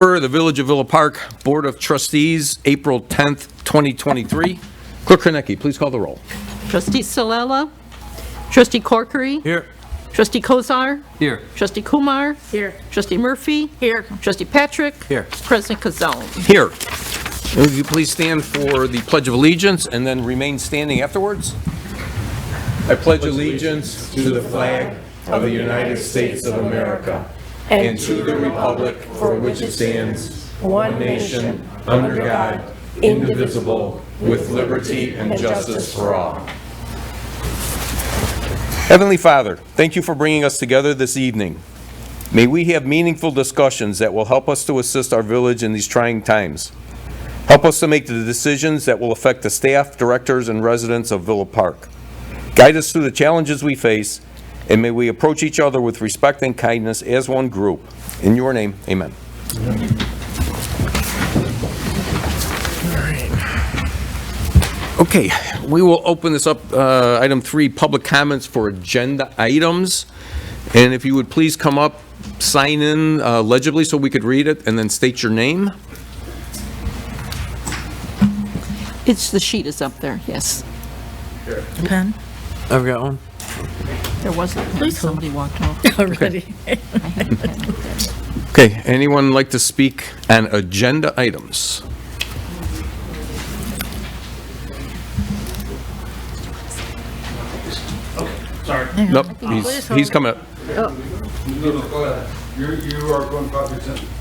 The Village of Villa Park Board of Trustees, April 10th, 2023. Clerk Kornecki, please call the roll. Trustee Salela. Trustee Corkery. Here. Trustee Kozar. Here. Trustee Kumar. Here. Trustee Murphy. Here. Trustee Patrick. Here. President Kazone. Here. Will you please stand for the Pledge of Allegiance and then remain standing afterwards? I pledge allegiance to the flag of the United States of America and to the republic for which it stands, one nation, under God, indivisible, with liberty and justice for all. Heavenly Father, thank you for bringing us together this evening. May we have meaningful discussions that will help us to assist our village in these trying times. Help us to make the decisions that will affect the staff, directors, and residents of Villa Park. Guide us through the challenges we face, and may we approach each other with respect and kindness as one group. In your name, amen. Okay, we will open this up, item 3, public comments for agenda items. And if you would please come up, sign in legibly so we could read it, and then state your name. The sheet is up there, yes. Pen I've got one. There wasn't, somebody walked off. already. I had a pen with Okay, anyone like to speak on agenda items? Sorry. Nope, he's coming up. No, go ahead. You are going to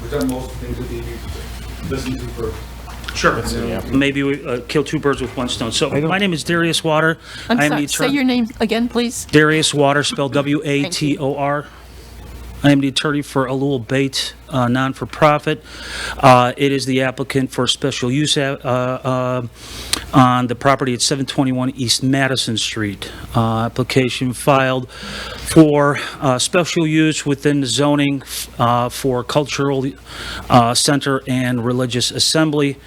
present most things that you need to listen to first. Sure. Maybe we kill two birds with one stone. So my name is Darius Water. I'm I am sorry, the say attorney. your name again, please. Darius Water, spelled W-A-T-O-R. I am the attorney for Alul Bait, non-for-profit. It is the applicant for special use on the property at 721 East Madison Street. Application filed for special use within the zoning for cultural center and religious assembly.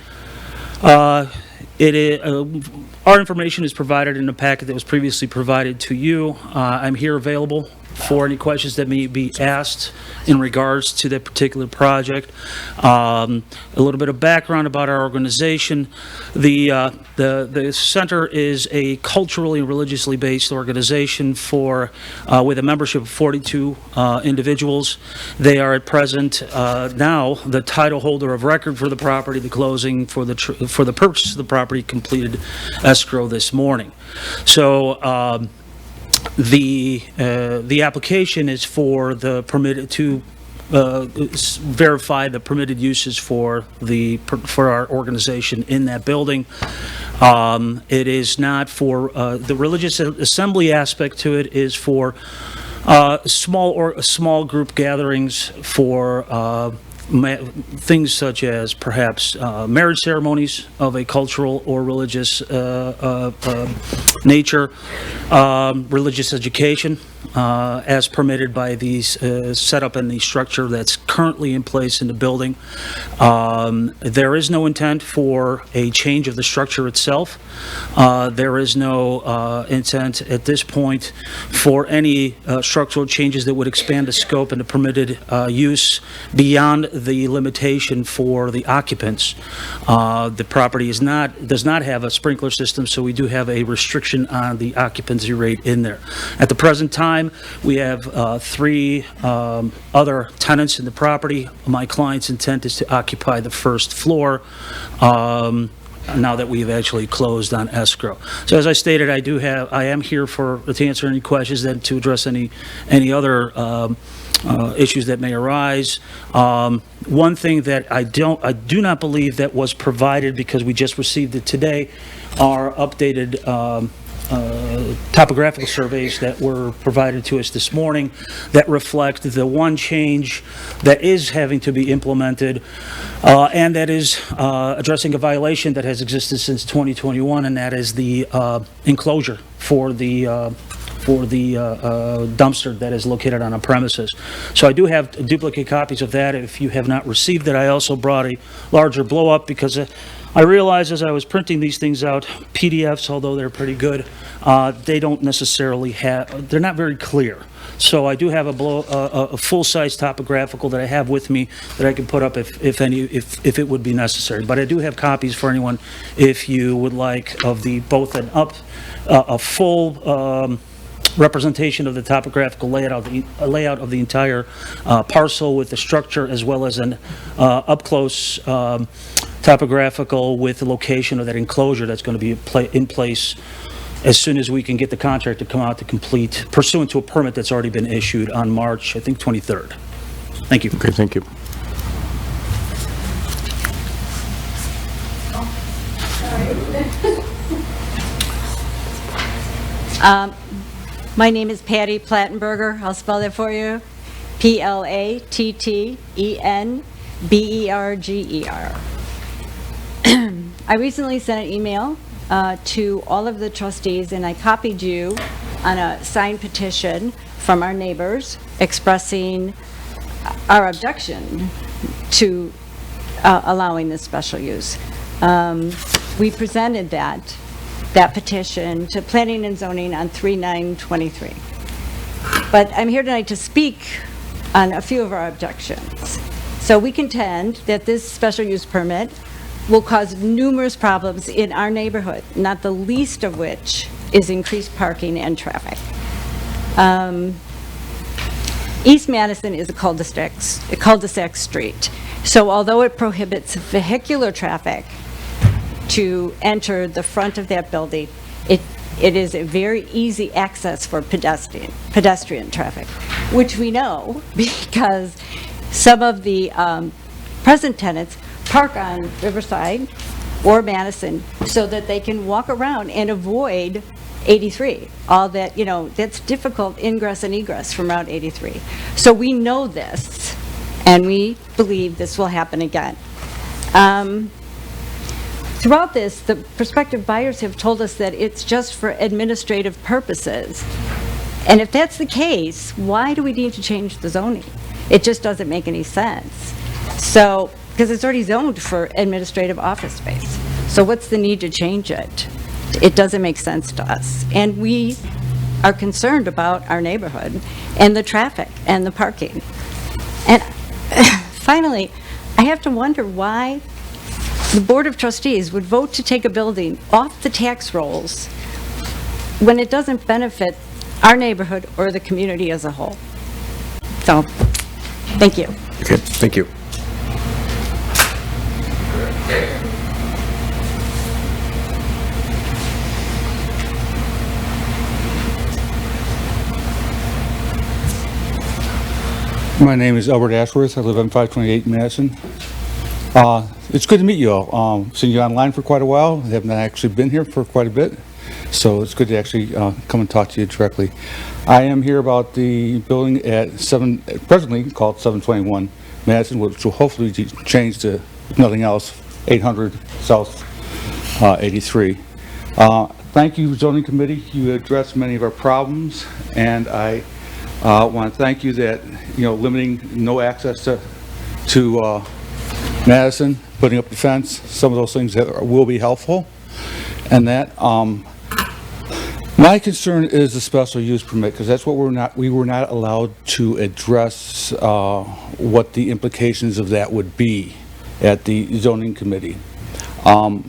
Our information is provided in the packet that was previously provided to you. I'm here available for any questions that may be asked in regards to that particular project. A little bit of background about our organization. The center is a culturally and religiously based organization with a membership of 42 individuals. They are at present now the title holder of record for the property. The closing for the purchase of the property completed escrow this morning. So the application is for the permitted to verify the permitted uses for our organization in that building. It is not for the religious assembly aspect to it is for small group gatherings for things such as perhaps marriage ceremonies of a cultural or religious nature, religious education, as permitted by the setup and the structure that's currently in place in the building. There is no intent for a change of the structure itself. There is no intent at this point for any structural changes that would expand the scope and the permitted use beyond the limitation for the occupants. The property does not have a sprinkler system, so we do have a restriction on the occupancy rate in there. At the present time, we have 3 other tenants in the property. My client's intent is to occupy the first floor now that we've actually closed on escrow. So as I stated, I am here to answer any questions and to address any other issues that may arise. One thing that I do not believe that was provided, because we just received it today, are updated topographical surveys that were provided to us this morning that reflect the one change that is having to be implemented and that is addressing a violation that has existed since 2021, and that is the enclosure for the dumpster that is located on a premises. So I do have duplicate copies of that if you have not received it. I also brought a larger blow-up because I realized as I was printing these things out, PDFs, although they're pretty good, they don't necessarily have, they're not very clear. So I do have a full-size topographical that I have with me that I can put up if it would be necessary. But I do have copies for anyone if you would like of both a full representation of the topographical layout of the entire parcel with the structure, as well as an up-close topographical with the location of that enclosure that's going to be in place as soon as we can get the contract to come out to complete pursuant to a permit that's already been issued on March, I think, 23rd. Thank you. Okay, thank you. My name is Patty Plattenberger. I'll spell that for you. Plattenberger. I recently sent an email to all of the trustees, and I copied you on a signed petition from our neighbors expressing our objection to allowing this special use. We presented that petition to Planning and Zoning on 3/9/23. But I'm here tonight to speak on a few of our objections. So we contend that this special use permit will cause numerous problems in our neighborhood, not the least of which is increased parking and traffic. East Madison is a cul-de-sac street. So although it prohibits vehicular traffic to enter the front of that building, it is a very easy access for pedestrian traffic, which we know because some of the present tenants park on Riverside or Madison so that they can walk around and avoid 83. All that, that's difficult ingress and egress from Route 83. So we know this, and we believe this will happen again. Throughout this, the prospective buyers have told us that it's just for administrative purposes. And if that's the case, why do we need to change the zoning? It just doesn't make any sense. So, because it's already zoned for administrative office space. So what's the need to change it? It doesn't make sense to us. And we are concerned about our neighborhood and the traffic and the parking. And finally, I have to wonder why the Board of Trustees would vote to take a building off the tax rolls when it doesn't benefit our neighborhood or the community as a whole. So, thank you. Okay, thank you. My name is Albert Ashworth. I live on 528 Madison. It's good to meet you all. Seen you online for quite a while. I haven't actually been here for quite a bit, so it's good to actually come and talk to you directly. I am here about the building at presently called 721 Madison, which will hopefully be changed to, if nothing else, 800 South 83. Thank you, Zoning Committee. You addressed many of our problems, and I want to thank you that, limiting no access to Madison, putting up the fence, some of those things that will be helpful. And that, my concern is the special use permit, because that's what we were not allowed to address what the implications of that would be at the Zoning Committee. I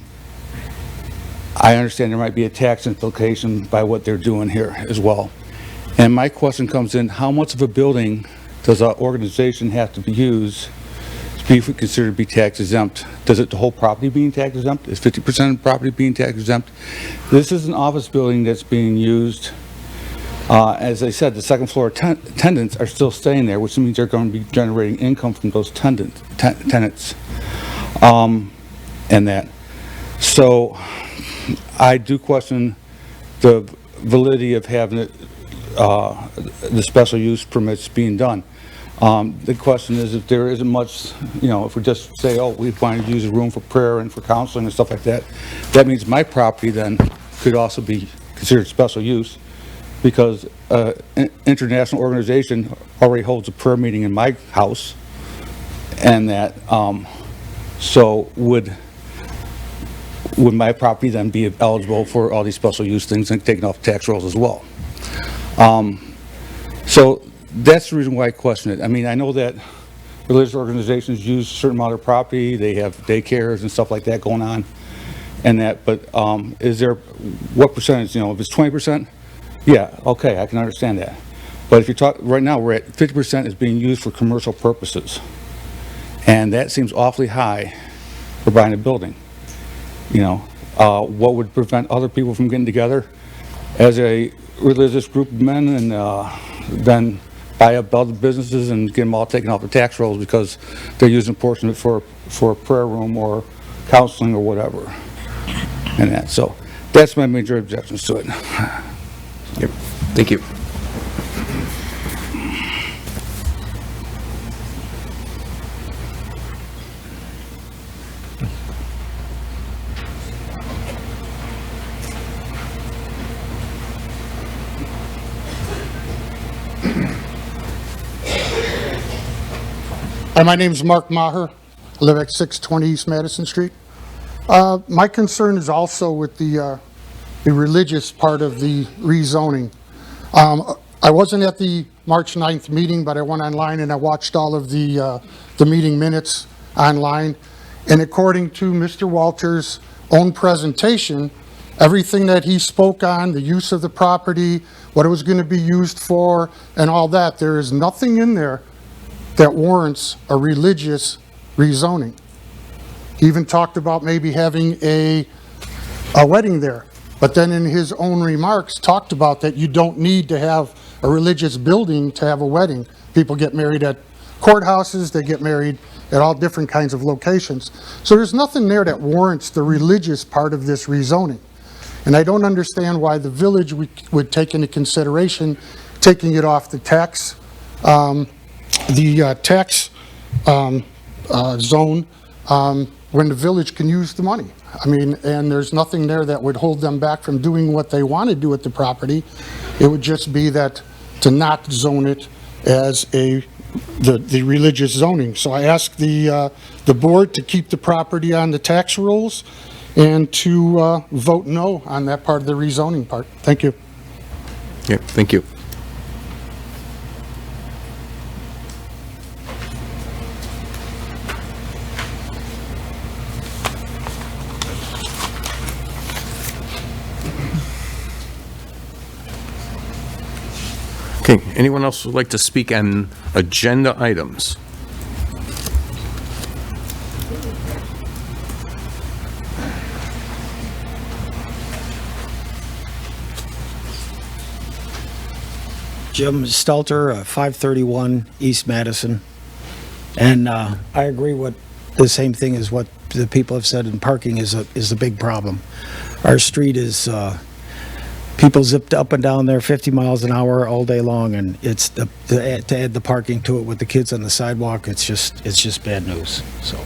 understand there might be a tax implication by what they're doing here as well. And my question comes in, how much of a building does an organization have to be used to be considered to be tax exempt? Does it the whole property being tax exempt? Is 50% of the property being tax exempt? This is an office building that's being used. As I said, the second floor tenants are still staying there, which means they're going to be generating income from those tenants. And that. So I do question the validity of having it, the special use permits being done. The question is, if there isn't much, if we just say, oh, we want to use a room for prayer and for counseling and stuff like that, that means my property then could also be considered special use, because an international organization already holds a prayer meeting in my house, and that, so would would my property then be eligible for all these special use things and taken off tax rolls as well? So that's the reason why I question it. I mean, I know that religious organizations use a certain amount of property, they have daycares and stuff like that going on, and that, but is there, what percentage, you know, if it's 20%? Yeah, okay, I can understand that. But if you're talking, right now, we're at 50% is being used for commercial purposes. And that seems awfully high for buying a building. You know, what would prevent other people from getting together as a religious group of men and then buy up other businesses and get them all taken off the tax rolls because they're using a portion of it for a prayer room or counseling or whatever. And that, so that's my major objections to it. Yep. Thank you. Hi, my name is Mark Maher. I live at 620 East Madison Street. My concern is also with the religious part of the rezoning. I wasn't at the March 9th meeting, but I went online and I watched all of the meeting minutes online. And according to Mr. Walters' own presentation, everything that he spoke on, the use of the property, what it was going to be used for, and all that, there is nothing in there that warrants a religious rezoning. He even talked about maybe having a wedding there, but then in his own remarks talked about that you don't need to have a religious building to have a wedding. People get married at courthouses, they get married at all different kinds of locations. So there's nothing there that warrants the religious part of this rezoning. And I don't understand why the village would take into consideration taking it off the tax zone when the village can use the money. I mean, and there's nothing there that would hold them back from doing what they want to do with the property. It would just be that to not zone it as the religious zoning. So I ask the board to keep the property on the tax rolls and to vote no on that part of the rezoning part. Thank you. Yeah, thank you. Okay, anyone else would like to speak on agenda items? Jim Stelter, 531 East Madison. And I agree with the same thing as what the people have said, and parking is a big problem. Our street is, people zipped up and down there 50 miles an hour all day long, and it's to add the parking to it with the kids on the sidewalk, it's just bad news, so.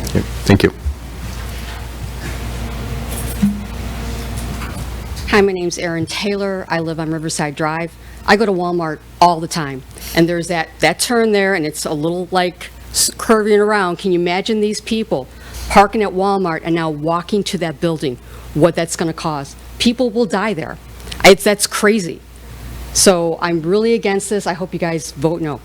Okay, thank you. Hi, my name's Erin Taylor. I live on Riverside Drive. I go to Walmart all the time, and there's that turn there, and it's a little like curving around. Can you imagine these people parking at Walmart and now walking to that building? What that's going to cause? People will die there. That's crazy. So I'm really against this. I hope you guys vote no.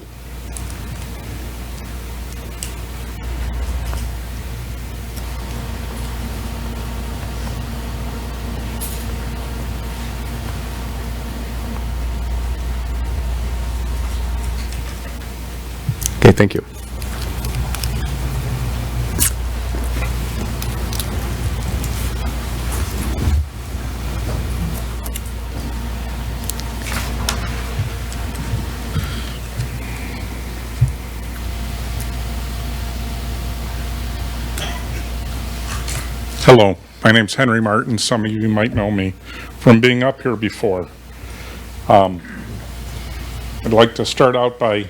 Okay, thank you. Hello, my name's Henry Martin. Some of you might know me from being up here before. I'd like to start out by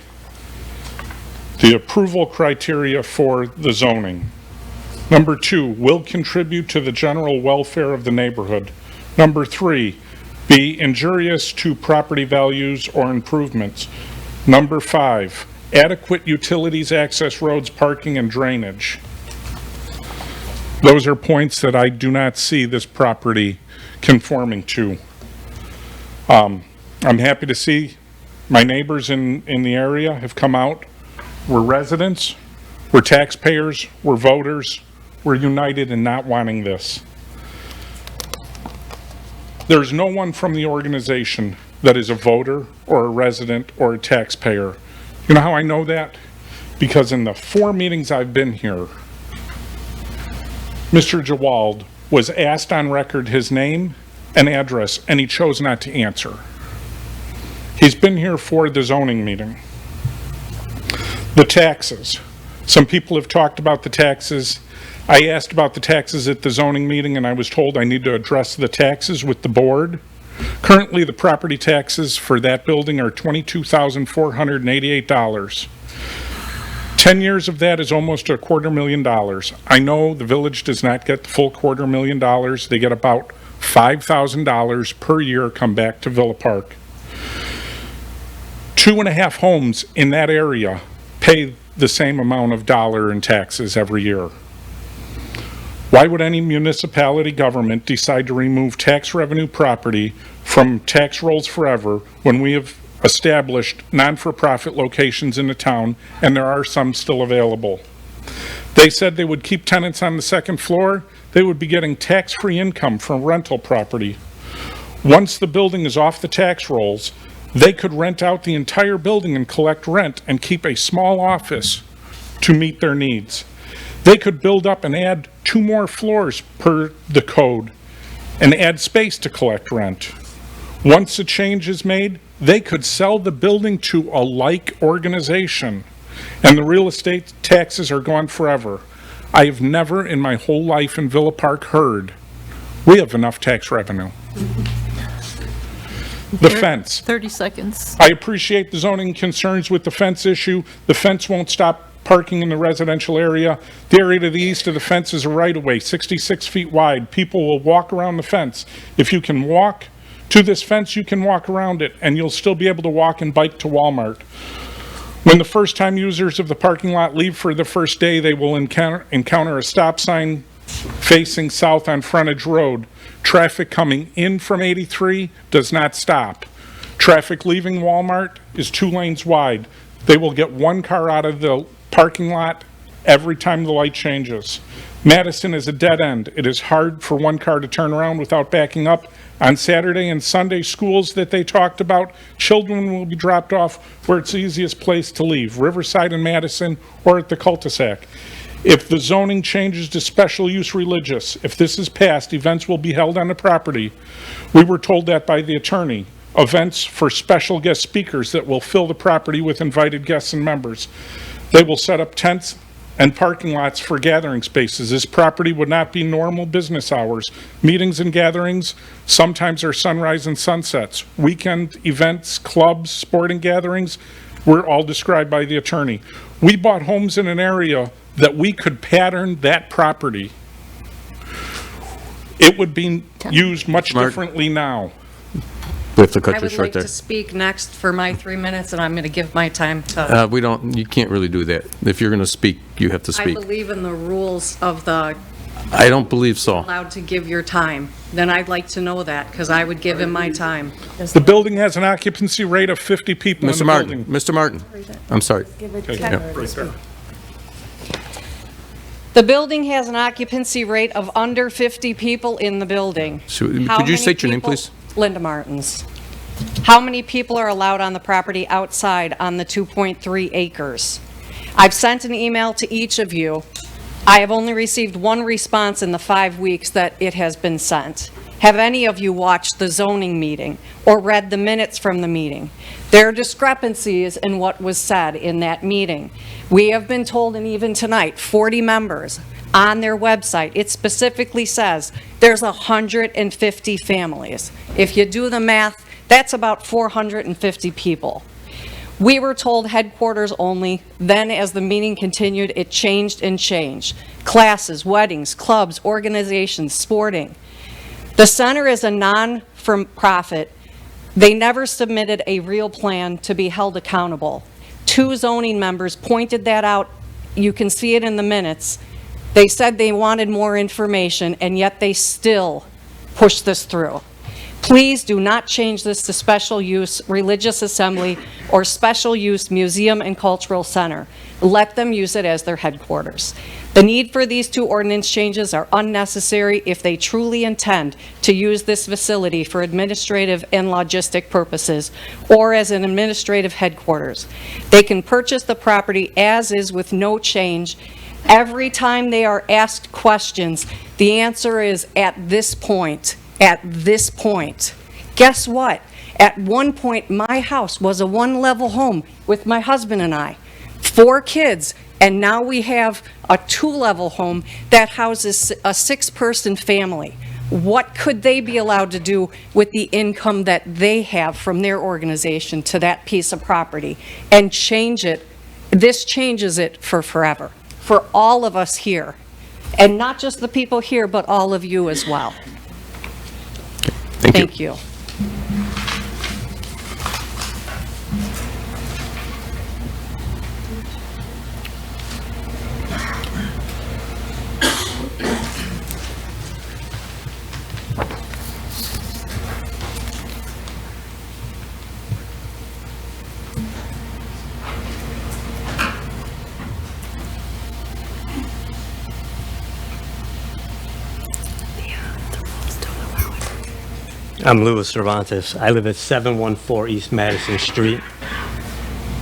the approval criteria for the zoning. Number 2, will contribute to the general welfare of the neighborhood. Number 3, be injurious to property values or improvements. Number 5, adequate utilities, access roads, parking, and drainage. Those are points that I do not see this property conforming to. I'm happy to see my neighbors in the area have come out. We're residents, we're taxpayers, we're voters, we're united in not wanting this. There's no one from the organization that is a voter or a resident or a taxpayer. You know how I know that? Because in the 4 meetings I've been here, Mr. Jawald was asked on record his name and address, and he chose not to answer. He's been here for the zoning meeting. The taxes. Some people have talked about the taxes. I asked about the taxes at the zoning meeting, and I was told I need to address the taxes with the board. Currently, the property taxes for that building are $22,488. 10 years of that is almost $250,000. I know the village does not get the full $250,000. They get about $5,000 per year come back to Villa Park. 2.5 homes in that area pay the same amount of dollar in taxes every year. Why would any municipality government decide to remove tax revenue property from tax rolls forever when we have established non-for-profit locations in the town, and there are some still available? They said they would keep tenants on the second floor. They would be getting tax-free income from rental property. Once the building is off the tax rolls, they could rent out the entire building and collect rent and keep a small office to meet their needs. They could build up and add 2 more floors per the code and add space to collect rent. Once a change is made, they could sell the building to a like organization, and the real estate taxes are gone forever. I have never in my whole life in Villa Park heard, we have enough tax revenue. The fence. 30 seconds. I appreciate the zoning concerns with the fence issue. The fence won't stop parking in the residential area. The area to the east of the fence is a right-of-way, 66 feet wide. People will walk around the fence. If you can walk to this fence, you can walk around it, and you'll still be able to walk and bike to Walmart. When the first-time users of the parking lot leave for the first day, they will encounter a stop sign facing south on Frontage Road. Traffic coming in from 83 does not stop. Traffic leaving Walmart is 2 lanes wide. They will get 1 car out of the parking lot every time the light changes. Madison is a dead end. It is hard for 1 car to turn around without backing up. On Saturday and Sunday schools that they talked about, children will be dropped off where it's the easiest place to leave, Riverside and Madison, or at the cul-de-sac. If the zoning changes to special use religious, if this is passed, events will be held on the property. We were told that by the attorney. Events for special guest speakers that will fill the property with invited guests and members. They will set up tents and parking lots for gathering spaces. This property would not be normal business hours. Meetings and gatherings sometimes are sunrise and sunsets. Weekend events, clubs, sporting gatherings were all described by the attorney. We bought homes in an area that we could pattern that property. It would be used much differently now. We have to cut I you would short like there. to speak next for my 3 minutes, and I'm going to give my time to, We don't, you can't really do that. If you're going to speak, you have to I speak. believe in the rules of the I don't believe so. allowed to give your time. Then I'd like to know that, because I would give him my time. The building has an occupancy rate of 50 people in Mr. the Martin, building. Mr. Martin, I'm sorry. The building has an occupancy rate of under 50 people in the building. So, How could you many state your name, people- please? Linda Martins. How many people are allowed on the property outside on the 2.3 acres? I've sent an email to each of you. I have only received 1 response in the 5 weeks that it has been sent. Have any of you watched the zoning meeting or read the minutes from the meeting? There are discrepancies in what was said in that meeting. We have been told, and even tonight, 40 members on their website, it specifically says there's 150 families. If you do the math, that's about 450 people. We were told headquarters only. Then as the meeting continued, it changed and changed. Classes, weddings, clubs, organizations, sporting. The center is a not-for-profit, they never submitted a real plan to be held accountable. 2 zoning members pointed that out. You can see it in the minutes. They said they wanted more information, and yet they still pushed this through. Please do not change this to special use religious assembly or special use museum and cultural center. Let them use it as their headquarters. The need for these 2 ordinance changes are unnecessary if they truly intend to use this facility for administrative and logistic purposes or as an administrative headquarters. They can purchase the property as is with no change. Every time they are asked questions, the answer is at this point. At this point. Guess what? At one point, my house was a 1-level home with my husband and I, 4 kids, and now we have a 2-level home that houses a 6-person family. What could they be allowed to do with the income that they have from their organization to that piece of property and change it? This changes it for forever, for all of us here, and not just the people here, but all of you as well. Thank you. I'm Louis Cervantes. I live at 714 East Madison Street.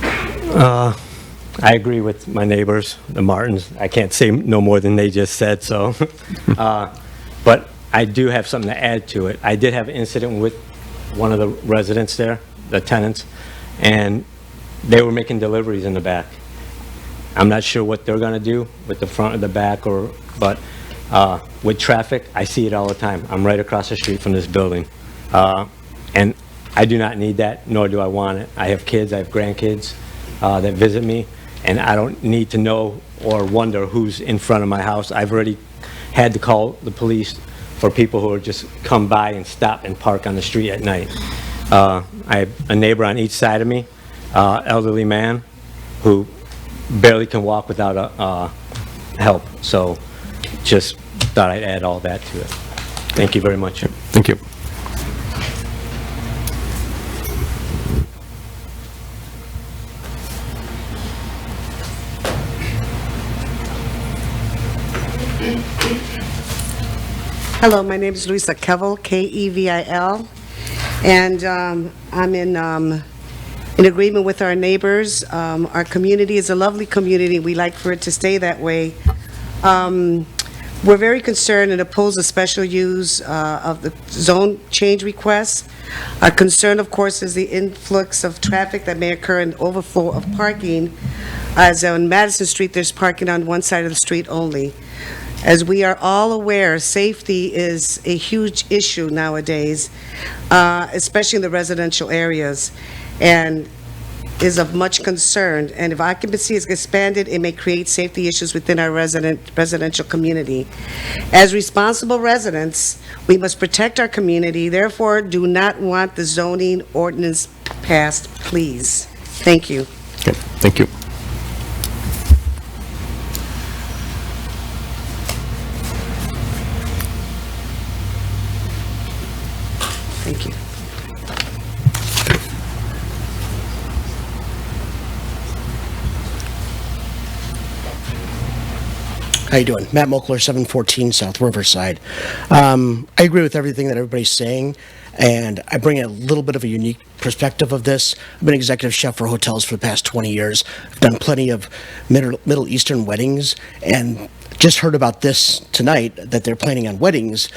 I agree with my neighbors, the Martins. I can't say no more than they just said, so. But I do have something to add to it. I did have an incident with one of the residents there, the tenants, and they were making deliveries in the back. I'm not sure what they're gonna do with the front or the back, but with traffic, I see it all the time. I'm right across the street from this building. And I do not need that, nor do I want it. I have kids, I have grandkids that visit me, and I don't need to know or wonder who's in front of my house. I've already had to call the police for people who are just come by and stop and park on the street at night. I have a neighbor on each side of me, elderly man, who barely can walk without help. So just thought I'd add all that to it. Thank you very much. Thank you. Hello, my name is Louisa Kevil, K-E-V-I-L, and I'm in agreement with our neighbors. Our community is a lovely community. We like for it to stay that way. We're very concerned and oppose the special use of the zone change requests. Our concern, of course, is the influx of traffic that may occur and overflow of parking. As on Madison Street, there's parking on one side of the street only. As we are all aware, safety is a huge issue nowadays, especially in the residential areas, and is of much concern. And if occupancy is expanded, it may create safety issues within our residential community. As responsible residents, we must protect our community, therefore do not want the zoning ordinance passed, please. Thank you. Okay, thank you. Thank you. How you doing? Matt Mokler, 714 South Riverside. I agree with everything that everybody's saying, and I bring a little bit of a unique perspective of this. I've been executive chef for hotels for the past 20 years. I've done plenty of Middle Eastern weddings, and just heard about this tonight, that they're planning on weddings.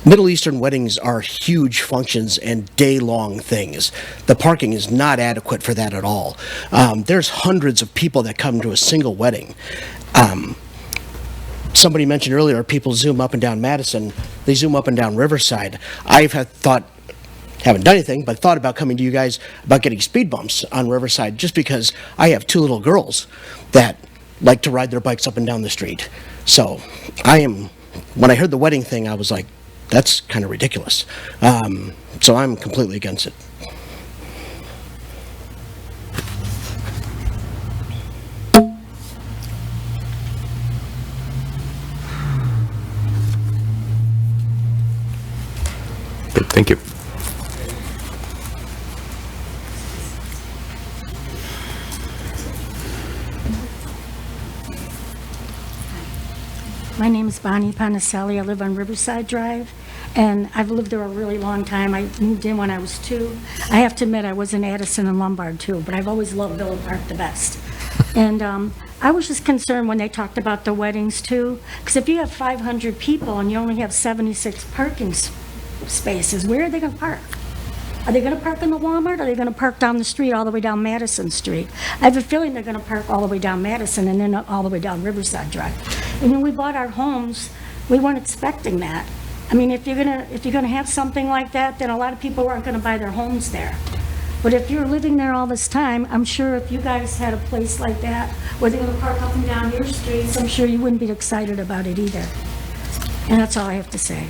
Middle Eastern weddings are huge functions and day-long things. The parking is not adequate for that at all. There's hundreds of people that come to a single wedding. Somebody mentioned earlier, people zoom up and down Madison. They zoom up and down Riverside. Haven't done anything, but thought about coming to you guys about getting speed bumps on Riverside, just because I have 2 little girls that like to ride their bikes up and down the street. So when I heard the wedding thing, I was like, That's kind of ridiculous. So I'm completely against it. Good, thank you. My name is Bonnie Panicelli. I live on Riverside Drive, and I've lived there a really long time. I moved in when I was 2. I have to admit, I was in Addison and Lombard too, but I've always loved Villa Park the best. And I was just concerned when they talked about the weddings too, because if you have 500 people and you only have 76 parking spaces, where are they going to park? Are they going to park in the Walmart, or are they going to park down the street, all the way down Madison Street? I have a feeling they're going to park all the way down Madison and then all the way down Riverside Drive. And when we bought our homes, we weren't expecting that. I mean, if you're gonna have something like that, then a lot of people aren't going to buy their homes there. But if you're living there all this time, I'm sure if you guys had a place like that, where they're going to park up and down your streets, I'm sure you wouldn't be excited about it either. And that's all I have to say.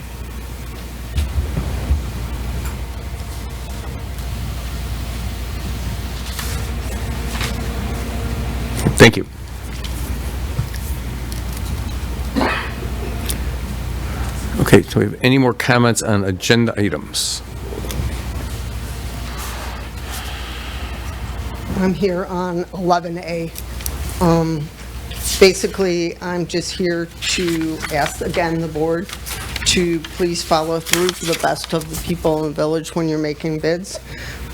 Thank you. Okay, so we have any more comments on agenda items? I'm here on 11A. Basically, I'm just here to ask again the board to please follow through for the best of the people in the village when you're making bids.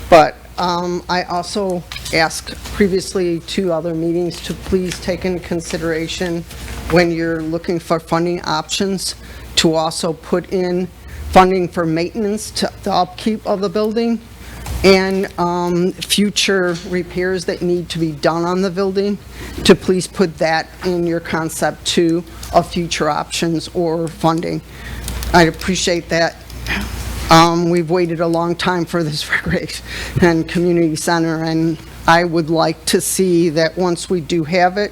But I also asked previously 2 other meetings to please take into consideration when you're looking for funding options to also put in funding for maintenance to the upkeep of the building and future repairs that need to be done on the building, to please put that in your concept too of future options or funding. I'd appreciate that. We've waited a long time for this recreation and community center, and I would like to see that once we do have it,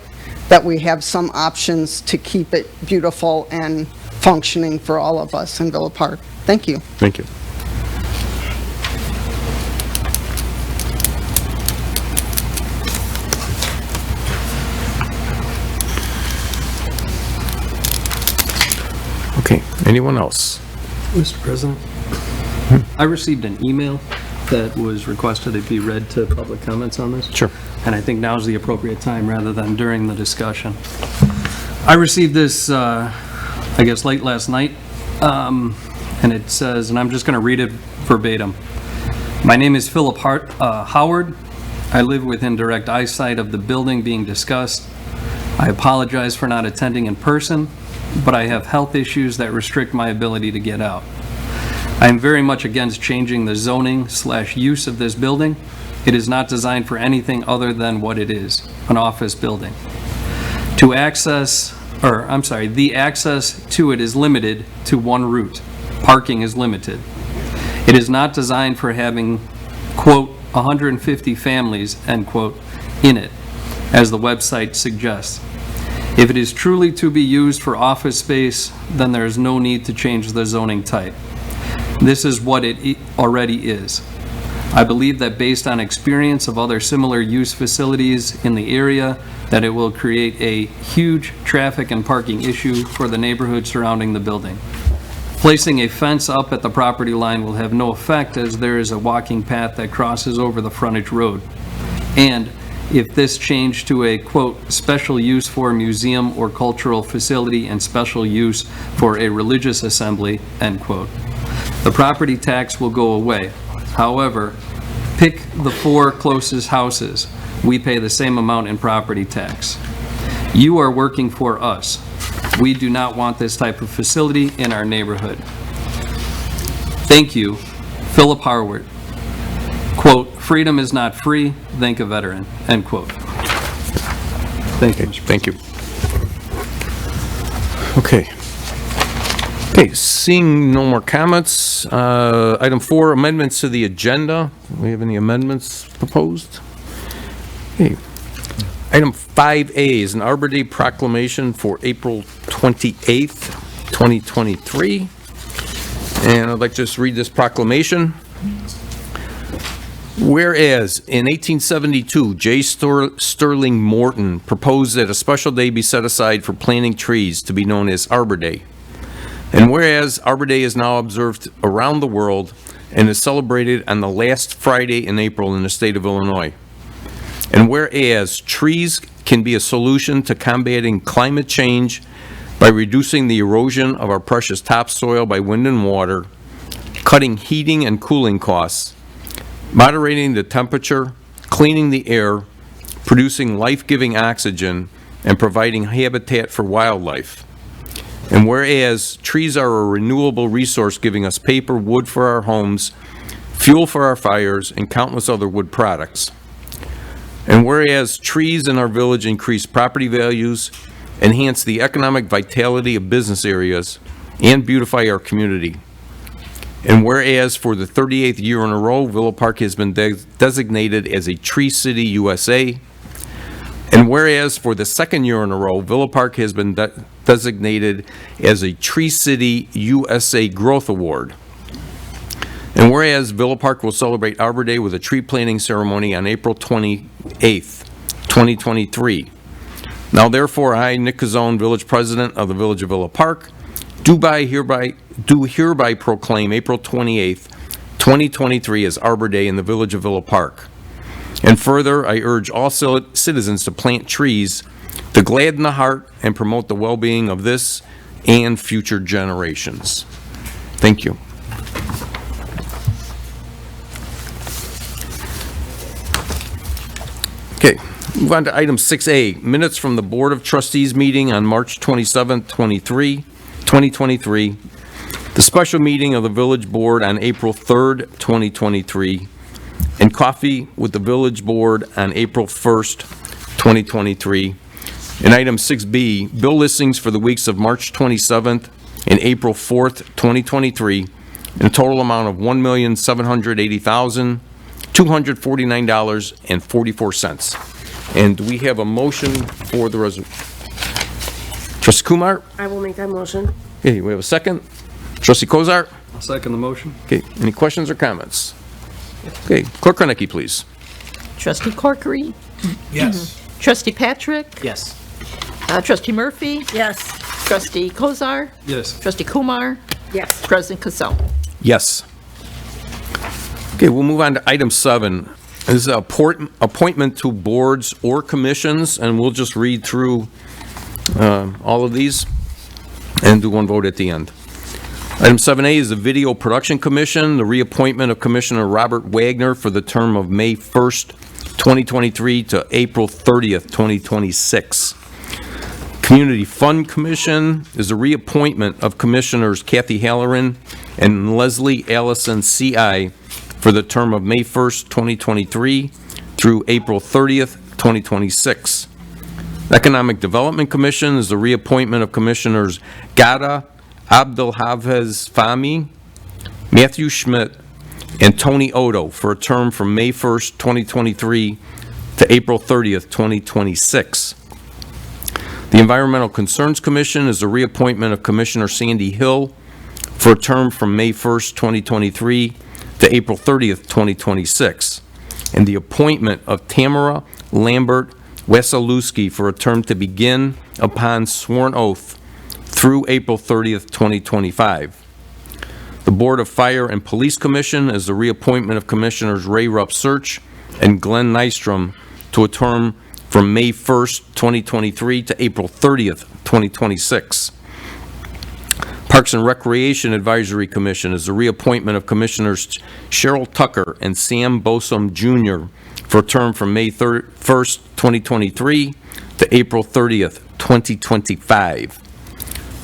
that we have some options to keep it beautiful and functioning for all of us in Villa Park. Thank you. Thank you. Okay, anyone else? Mr. President, I received an email that was requested to be read to public comments on this. Sure. And I think now's the appropriate time rather than during the discussion. I received this, I guess, late last night, and it says, and I'm just going to read it verbatim. My name is Philip Howard. I live within direct eyesight of the building being discussed. I apologize for not attending in person, but I have health issues that restrict my ability to get out. I am very much against changing the zoning/use of this building. It is not designed for anything other than what it is, an office building. The access to it is limited to one route. Parking is limited. It is not designed for having, quote, 150 families, end quote, in it, as the website suggests. If it is truly to be used for office space, then there is no need to change the zoning type. This is what it already is. I believe that based on experience of other similar use facilities in the area, that it will create a huge traffic and parking issue for the neighborhood surrounding the building. Placing a fence up at the property line will have no effect, as there is a walking path that crosses over the frontage road. And if this changed to a, quote, special use for museum or cultural facility and special use for a religious assembly, end quote, the property tax will go away. However, pick the 4 closest houses. We pay the same amount in property tax. You are working for us. We do not want this type of facility in our neighborhood. Thank you, Philip Howard. Quote, freedom is not free, thank a veteran, end quote. Thank you, Mr. Thank you. Okay. Okay, seeing no more comments, item 4, amendments to the agenda. Do we have any amendments proposed? Okay. Item 5A is an Arbor Day proclamation for April 28th, 2023. And I'd like to just read this proclamation. Whereas in 1872, J. Sterling Morton proposed that a special day be set aside for planting trees to be known as Arbor Day. And whereas Arbor Day is now observed around the world and is celebrated on the last Friday in April in the state of Illinois. And whereas trees can be a solution to combating climate change by reducing the erosion of our precious topsoil by wind and water, cutting heating and cooling costs, moderating the temperature, cleaning the air, producing life-giving oxygen, and providing habitat for wildlife. And whereas trees are a renewable resource giving us paper, wood for our homes, fuel for our fires, and countless other wood products. And whereas trees in our village increase property values, enhance the economic vitality of business areas, and beautify our community. And whereas for the 38th year in a row, Villa Park has been designated as a Tree City USA. And whereas for the second year in a row, Villa Park has been designated as a Tree City USA Growth Award. And whereas Villa Park will celebrate Arbor Day with a tree planting ceremony on April 28th, 2023. Now therefore, I, Nick Cazzone, Village President of the Village of Villa Park, do hereby proclaim April 28th, 2023 as Arbor Day in the Village of Villa Park. And further, I urge all citizens to plant trees to gladden the heart and promote the well-being of this and future generations. Thank you. Okay, move on to item 6A, minutes from the Board of Trustees meeting on March 27th, 2023, the special meeting of the Village Board on April 3rd, 2023, and coffee with the Village Board on April 1st, 2023. And item 6B, bill listings for the weeks of March 27th and April 4th, 2023, in a total amount of $1,780,249.44. And do we have a motion for the resolution? Trustee Kumar? I will make that motion. Okay, we have a second. Trustee Kozar? I'll second the motion. Okay, any questions or comments? Okay, Clerk Kornecki, please. Trustee Corkery? Yes. Trustee Patrick? Yes. Trustee Murphy? Yes. Trustee Kozar? Yes. Trustee Kumar? Yes. President Cassell? Yes. Okay, we'll move on to item 7. This is appointment to boards or commissions, and we'll just read through all of these and do one vote at the end. Item 7A is the Video Production Commission, the reappointment of Commissioner Robert Wagner for the term of May 1st, 2023 to April 30th, 2026. Community Fund Commission is the reappointment of Commissioners Kathy Halloran and Leslie Allison CI for the term of May 1st, 2023 through April 30th, 2026. Economic Development Commission is the reappointment of Commissioners Gada Abdelhavez Fahmy, Matthew Schmidt, and Tony Odo for a term from May 1st, 2023 to April 30th, 2026. The Environmental Concerns Commission is the reappointment of Commissioner Sandy Hill for a term from May 1st, 2023 to April 30th, 2026. And the appointment of Tamara Lambert Wasilewski for a term to begin upon sworn oath through April 30th, 2025. The Board of Fire and Police Commission is the reappointment of Commissioners Ray Rupp Search and Glenn Nystrom to a term from May 1st, 2023 to April 30th, 2026. Parks and Recreation Advisory Commission is the reappointment of Commissioners Cheryl Tucker and Sam Bosom Jr. for a term from May 1st, 2023 to April 30th, 2025.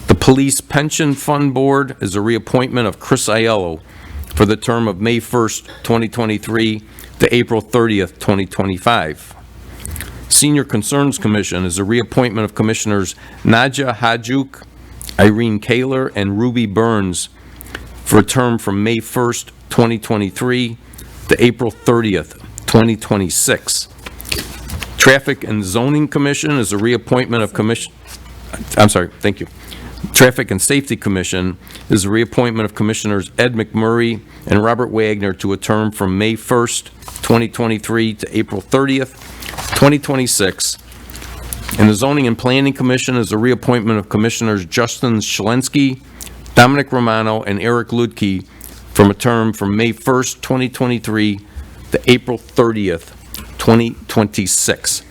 The Police Pension Fund Board is a reappointment of Chris Aiello for the term of May 1st, 2023 to April 30th, 2025. Senior Concerns Commission is a reappointment of Commissioners Nadja Hajuk, Irene Kaler, and Ruby Burns for a term from May 1st, 2023 to April 30th, 2026. Traffic and Zoning Commission is a reappointment of Traffic and Safety Commission is the reappointment of Commissioners Ed McMurray and Robert Wagner to a term from May 1st, 2023 to April 30th, 2026. And the Zoning and Planning Commission is the reappointment of Commissioners Justin Schlensky, Dominic Romano, and Eric Ludke from a term from May 1st, 2023 to April 30th, 2026.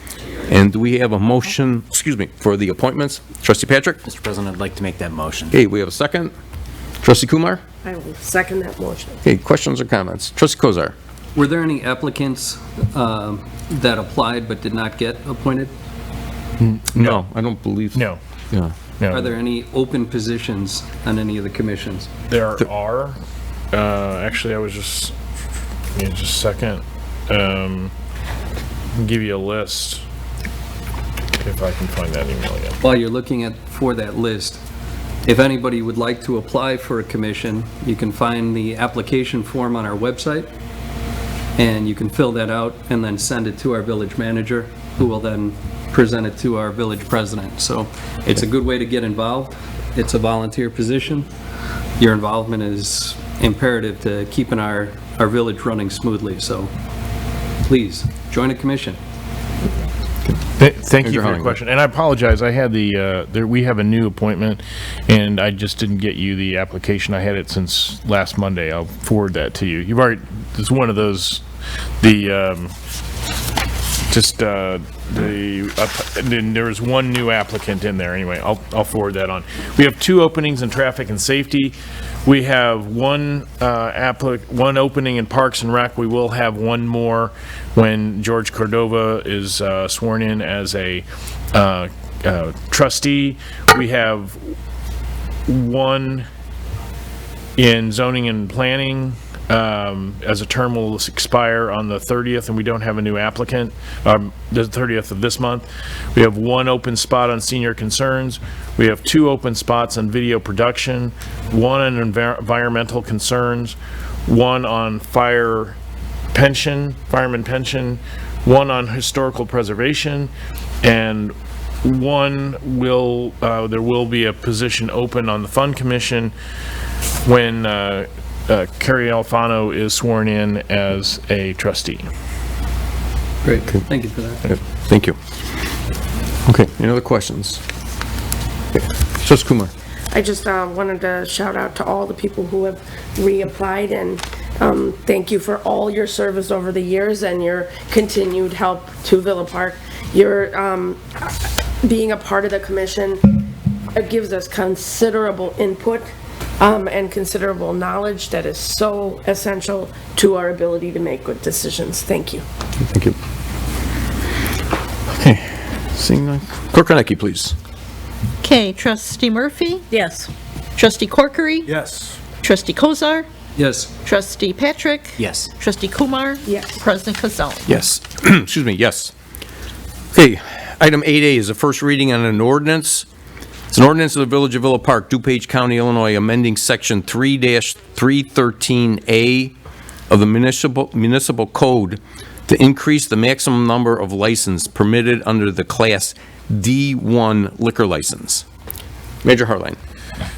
And do we have a motion, for the appointments? Trustee Patrick? Mr. President, I'd like to make that motion. Okay, we have a second. Trustee Kumar? I will second that motion. Okay, questions or comments? Trustee Kozar? Were there any applicants that applied but did not get appointed? No, I don't believe. No. Yeah. Are there any open positions on any of the commissions? There are. Actually, I was just, give me just a second. Give you a list if I can find that email again. While you're looking for that list, if anybody would like to apply for a commission, you can find the application form on our website, and you can fill that out and then send it to our village manager, who will then present it to our village president. So it's a good way to get involved. It's a volunteer position. Your involvement is imperative to keeping our village running smoothly. So please, join a commission. Thank you for your question, and I apologize. I had we have a new appointment, and I just didn't get you the application. I had it since last Monday. I'll forward that to you. You've already. It's one of those. There was one new applicant in there. Anyway, I'll forward that on. We have 2 openings in traffic and safety. We have one opening in Parks and Rec. We will have one more when George Cordova is sworn in as a trustee. We have one in zoning and planning as a term will expire on the 30th, and we don't have a new applicant, the 30th of this month. We have one open spot on senior concerns. We have 2 open spots on video production, one on environmental concerns, one on fireman pension, one on historical preservation, and one there will be a position open on the Fund Commission when Carrie Alfano is sworn in as a trustee. Great, thank you for that. Thank you. Okay, any other questions? Okay. Trustee Kumar. I just wanted to shout out to all the people who have reapplied, and thank you for all your service over the years and your continued help to Villa Park. Your being a part of the commission, it gives us considerable input and considerable knowledge that is so essential to our ability to make good decisions. Thank you. Thank you. Okay, seeing none. Clerk Reneke, please. Okay, Trustee Murphy? Yes. Trustee Corkery? Yes. Trustee Kozar? Yes. Trustee Patrick? Yes. Trustee Kumar? Yes. President Cozzoli? Yes. Excuse me, yes. Okay, item 8A is a first reading on an ordinance. It's an ordinance of the Village of Villa Park, DuPage County, Illinois, amending Section 3-313A of the municipal code to increase the maximum number of license permitted under the Class D1 liquor license. Major Harline.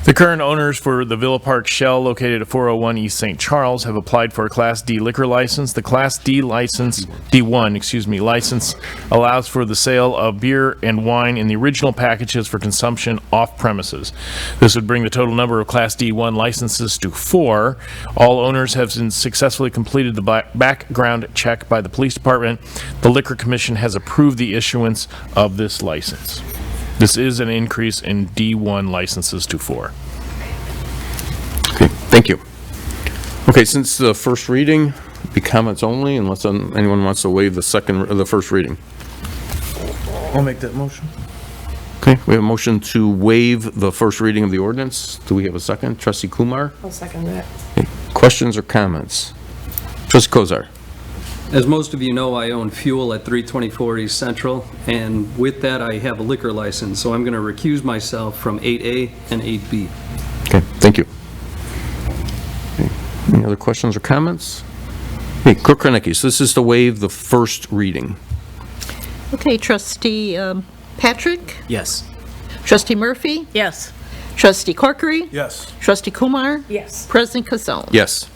The current owners for the Villa Park Shell located at 401 East St. Charles have applied for a Class D liquor license. The Class D license, D1, license allows for the sale of beer and wine in the original packages for consumption off premises. This would bring the total number of Class D1 licenses to 4. All owners have successfully completed the background check by the police department. The Liquor Commission has approved the issuance of this license. This is an increase in D1 licenses to 4. Okay, thank you. Okay, since the first reading, be comments only unless anyone wants to waive the first reading. I'll make that motion. Okay, we have a motion to waive the first reading of the ordinance. Do we have a second? Trustee Kumar? I'll second that. Okay, questions or comments? Trustee Kozar? As most of you know, I own fuel at 324 East Central, and with that, I have a liquor license, so I'm going to recuse myself from 8A and 8B. Okay, thank you. Okay, any other questions or comments? Hey, Clerk Reneke, so this is to waive the first reading. Okay, Trustee Patrick? Yes. Trustee Murphy? Yes. Trustee Corkery? Yes. Trustee Kumar? Yes. President Kazone? Yes.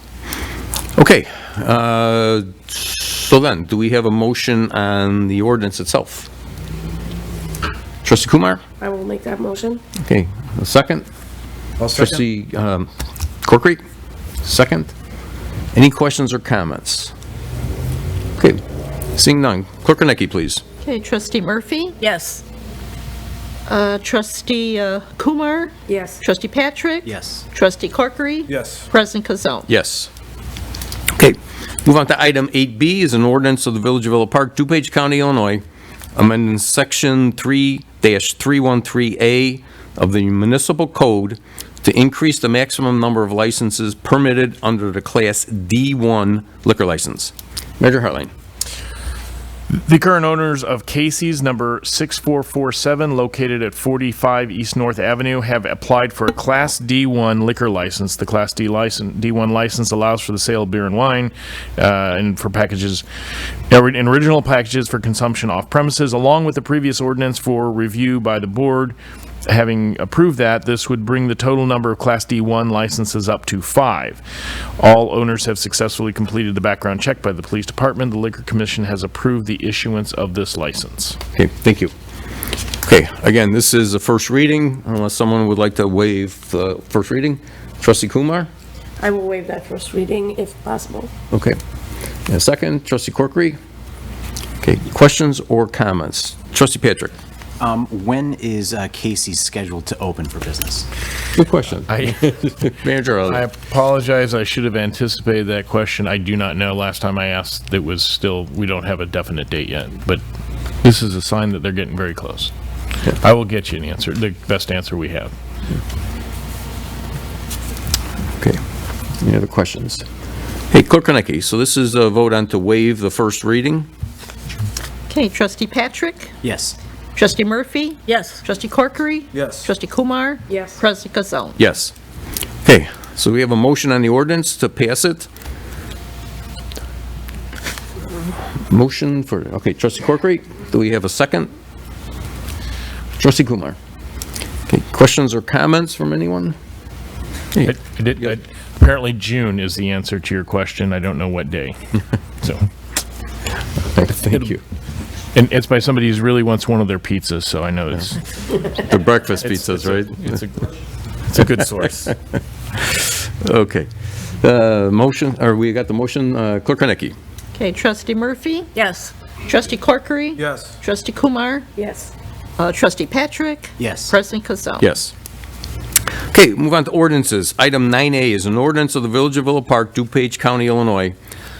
Okay, so then, do we have a motion on the ordinance itself? Trustee Kumar? I will make that motion. Okay, a second? Trustee Corkery? Second? Any questions or comments? Okay, seeing none. Clerk Konecki, please. Okay, Trustee Murphy? Yes. Trustee Kumar? Yes. Trustee Patrick? Yes. Trustee Corkery? Yes. President Kazone? Yes. Okay, move on to item 8B is an ordinance of the Village of Villa Park, DuPage County, Illinois, amending section 3-313A of the municipal code to increase the maximum number of licenses permitted under the Class D1 liquor license. Manager Hartline. The current owners of Casey's number 6447, located at 45 East North Avenue, have applied for a Class D1 liquor license. The Class D1 license allows for the sale of beer and wine and for packages, in original packages for consumption off premises, along with the previous ordinance for review by the board. Having approved that, this would bring the total number of Class D1 licenses up to 5. All owners have successfully completed the background check by the police department. The Liquor Commission has approved the issuance of this license. Okay, thank you. Okay, again, this is a first reading, unless someone would like to waive the first reading. Trustee Kumar? I will waive that first reading if possible. Okay. And a second, Trustee Corkery? Okay, questions or comments? Trustee Patrick? When is Casey's scheduled to open for business? Good question. Manager I Hartline. apologize, I should have anticipated that question. I do not know. Last time I asked, it was still, we don't have a definite date yet, but this is a sign that they're getting very close. I will get you an answer, the best answer we have. Okay. Any other questions? Hey, Clerk Konecki, so this is a vote on to waive the first reading? Okay, Trustee Patrick? Yes. Trustee Murphy? Yes. Trustee Corkery? Yes. Trustee Kumar? Yes. President Kazone? Yes. Okay, so we have a motion on the ordinance to pass it. Motion for, okay, Trustee Corkery, do we have a second? Trustee Kumar. Okay, questions or comments from anyone? Apparently June is the answer to your question. I don't know what day. So, Thank you. and it's by somebody who really wants one of their pizzas, so I know it's The breakfast pizzas, right? it's a good source. Okay. Motion, or we got the motion, Clerk Konecki? Okay, Trustee Murphy? Yes. Trustee Corkery? Yes. Trustee Kumar? Yes. Trustee Patrick? Yes. President Kazone? Yes. Okay, move on to ordinances. Item 9A is an ordinance of the Village of Villa Park, DuPage County, Illinois,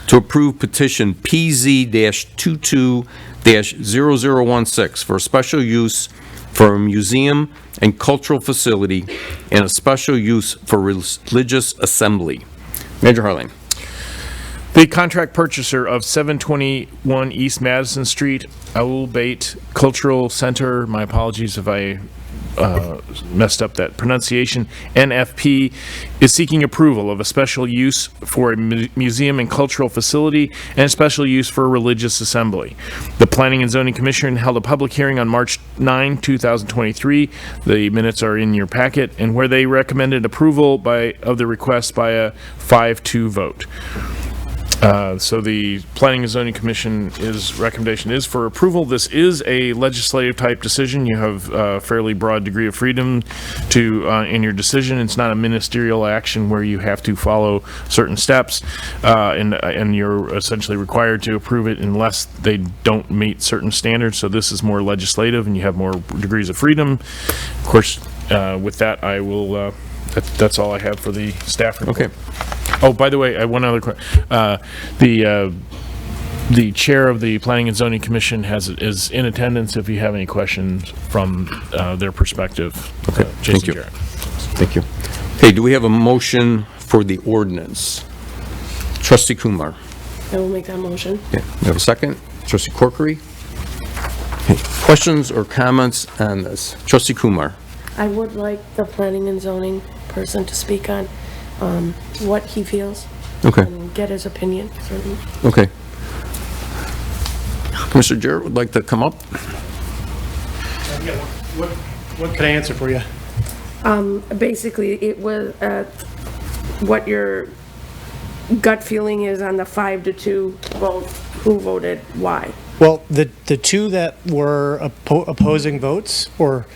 to approve petition PZ-22-0016 for a special use for a museum and cultural facility and a special use for religious assembly. Manager Hartline. The contract purchaser of 721 East Madison Street, Owl Bait Cultural Center, my apologies if I messed up that pronunciation, NFP, is seeking approval of a special use for a museum and cultural facility and a special use for a religious assembly. The Planning and Zoning Commission held a public hearing on March 9, 2023. The minutes are in your packet, and where they recommended approval of the request by a 5-2 vote. So the Planning and Zoning Commission recommendation is for approval. This is a legislative type decision. You have a fairly broad degree of freedom in your decision. It's not a ministerial action where you have to follow certain steps, and you're essentially required to approve it unless they don't meet certain standards. So this is more legislative, and you have more degrees of freedom. Of course, with that, I will. That's all I have for the staff report. Okay. Oh, by the way, one other question. The chair of the Planning and Zoning Commission is in attendance if you have any questions from their perspective. Okay, thank you. Jarrett. Thank you. Okay, do we have a motion for the ordinance? Trustee Kumar. I will make that motion. Yeah, we have a second. Trustee Corkery. Okay, questions or comments on this? Trustee Kumar. I would like the planning and zoning person to speak on what he feels. Okay. And get his opinion, certainly. Okay. Commissioner Jarrett would like to come up. What can I answer for you? Basically, it was, what your gut feeling is on the 5-2 vote, who voted why? Well, the two that were opposing votes or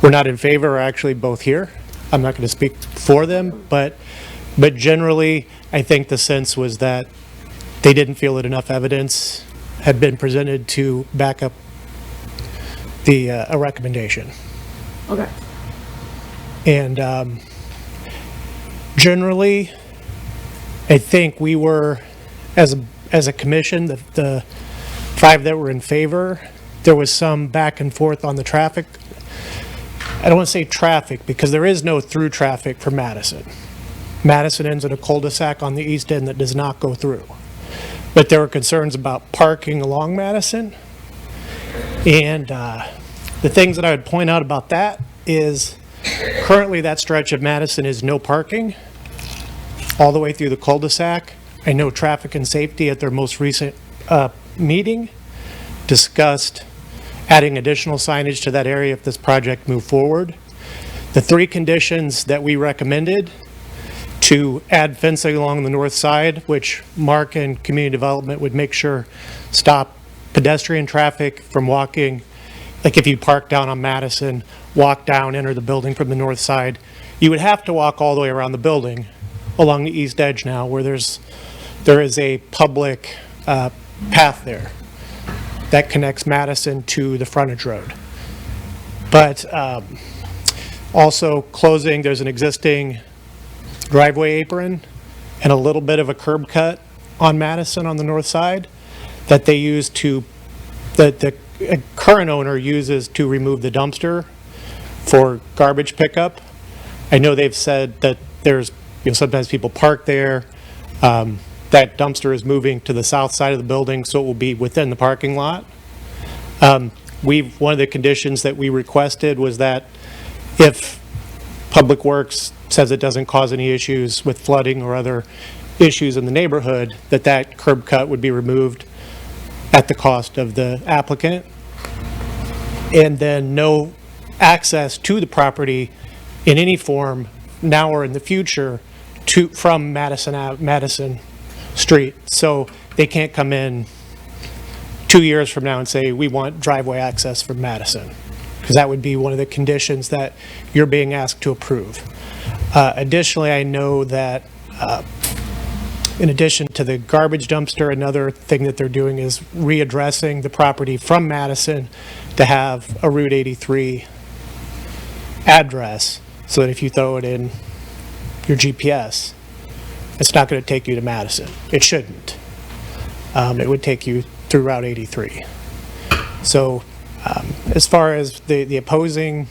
were not in favor are actually both here. I'm not going to speak for them, but generally, I think the sense was that they didn't feel that enough evidence had been presented to back up a recommendation. Okay. And generally, I think we were, as a commission, the 5 that were in favor, there was some back and forth on the traffic. I don't want to say traffic, because there is no through traffic for Madison. Madison ends in a cul-de-sac on the east end that does not go through. But there were concerns about parking along Madison. And the things that I would point out about that is currently that stretch of Madison is no parking all the way through the cul-de-sac. I know Traffic and Safety at their most recent meeting discussed adding additional signage to that area if this project moved forward. The 3 conditions that we recommended to add fencing along the north side, which Mark and Community Development would make sure stop pedestrian traffic from walking. Like if you park down on Madison, walk down, enter the building from the north side, you would have to walk all the way around the building along the east edge now, where there is a public path there that connects Madison to the frontage road. But also closing, there's an existing driveway apron and a little bit of a curb cut on Madison on the north side that they use that the current owner uses to remove the dumpster for garbage pickup. I know they've said that there's, sometimes people park there. That dumpster is moving to the south side of the building, so it will be within the parking lot. One of the conditions that we requested was that if Public Works says it doesn't cause any issues with flooding or other issues in the neighborhood, that curb cut would be removed at the cost of the applicant. And then no access to the property in any form, now or in the future, from Madison Street. So they can't come in 2 years from now and say, we want driveway access from Madison, because that would be one of the conditions that you're being asked to approve. Additionally, I know that in addition to the garbage dumpster, another thing that they're doing is readdressing the property from Madison to have a Route 83 address, so that if you throw it in your GPS, it's not going to take you to Madison. It shouldn't. It would take you through Route 83. So as far as the opposing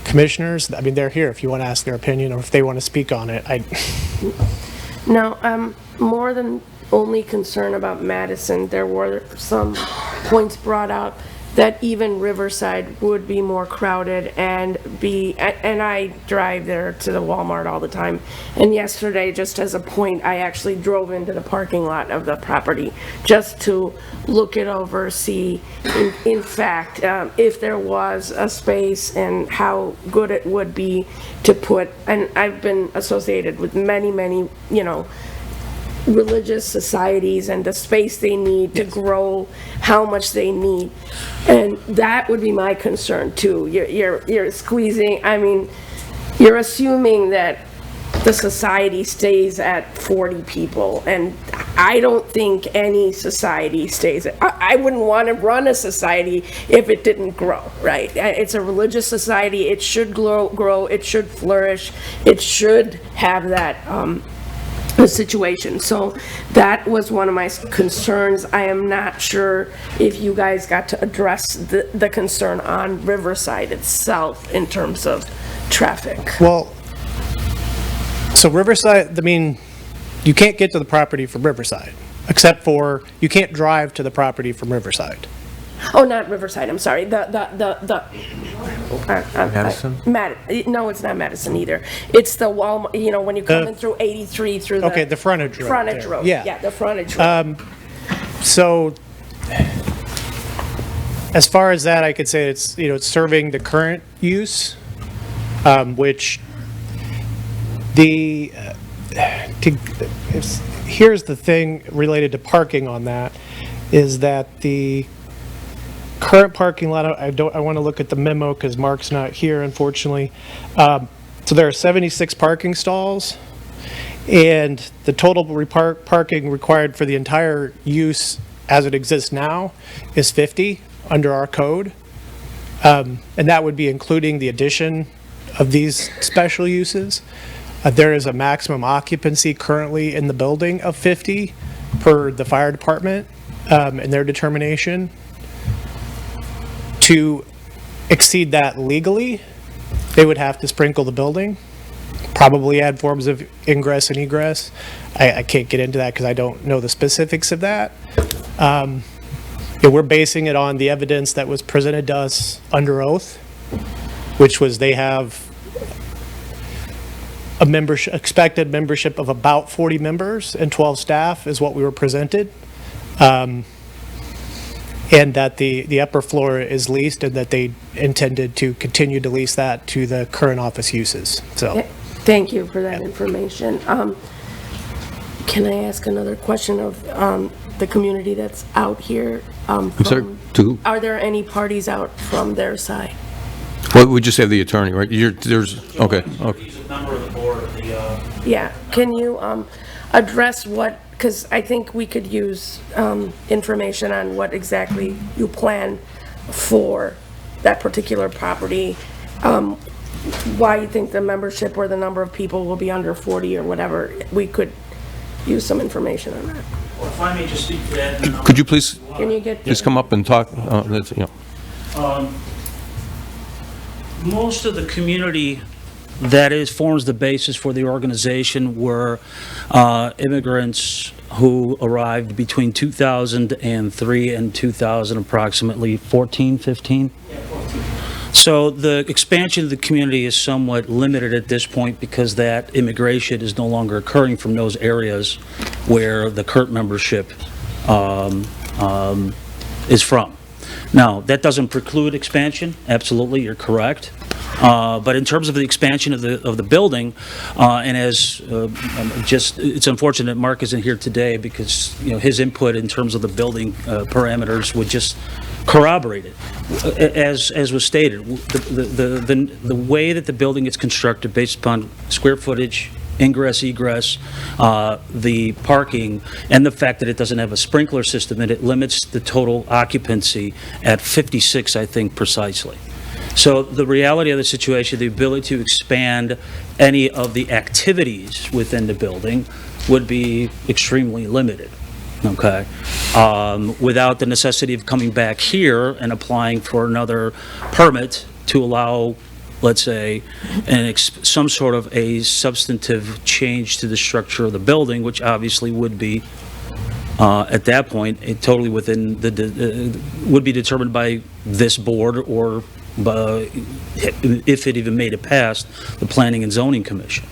commissioners, I mean, they're here if you want to ask their opinion or if they want to speak on it. No, I'm more than only concerned about Madison. There were some points brought out that even Riverside would be more crowded and I drive there to the Walmart all the time. And yesterday, just as a point, I actually drove into the parking lot of the property just to look it over, see in fact, if there was a space and how good it would be to put, and I've been associated with many, religious societies and the space they need to grow, how much they need. And that would be my concern too. You're squeezing, I mean, you're assuming that the society stays at 40 people, and I don't think any society stays at, I wouldn't want to run a society if it didn't grow, right? It's a religious society, it should grow, it should flourish, it should have that situation. So that was one of my concerns. I am not sure if you guys got to address the concern on Riverside itself in terms of traffic. Well, so Riverside, I mean, you can't get to the property from Riverside, except for you can't drive to the property from Riverside. Oh, not Riverside, I'm sorry. Madison? No, it's not Madison either. It's the Walmart, when you come in through 83 through the... Okay, the frontage road. Frontage there. road, Yeah, the frontage road. So, as far as that, I could say it's, it's serving the current use. which here's the thing related to parking on that, is that the current parking lot, I want to look at the memo because Mark's not here, unfortunately. So there are 76 parking stalls, and the total parking required for the entire use as it exists now is 50 under our code. And that would be including the addition of these special uses. There is a maximum occupancy currently in the building of 50 per the fire department and their determination. To exceed that legally, they would have to sprinkle the building, probably add forms of ingress and egress. I can't get into that because I don't know the specifics of that. We're basing it on the evidence that was presented to us under oath, which was they have a expected membership of about 40 members and 12 staff is what we were presented. And that the upper floor is leased and that they intended to continue to lease that to the current office uses, so. Thank you for that information. Can I ask another question of the community that's out here? I'm sorry, to Are there any parties out from their side? Well, we just have the attorney, right? Okay. He's a member of the board of the, Yeah, can you address what, because I think we could use information on what exactly you plan for that particular property, why you think the membership or the number of people will be under 40 or whatever. We could use some information on that. well, if I may just speak to that. Could you please Can you get just come up and talk? Most of the community that forms the basis for the organization were immigrants who arrived between 2003 and 2000, approximately 14, 15? So the expansion of the community is somewhat limited at this point because that immigration is no longer occurring from those areas where the current membership is from. Now, that doesn't preclude expansion. Absolutely, you're correct. But in terms of the expansion of the building, and as it's unfortunate Mark isn't here today because his input in terms of the building parameters would just corroborate it. As was stated, the way that the building is constructed based upon square footage, ingress, egress, the parking, and the fact that it doesn't have a sprinkler system, and it limits the total occupancy at 56, I think, precisely. So the reality of the situation, the ability to expand any of the activities within the building would be extremely limited, okay? Without the necessity of coming back here and applying for another permit to allow, let's say, some sort of a substantive change to the structure of the building, which obviously would be, at that point, totally within would be determined by this board or if it even made it past the Planning and Zoning Commission.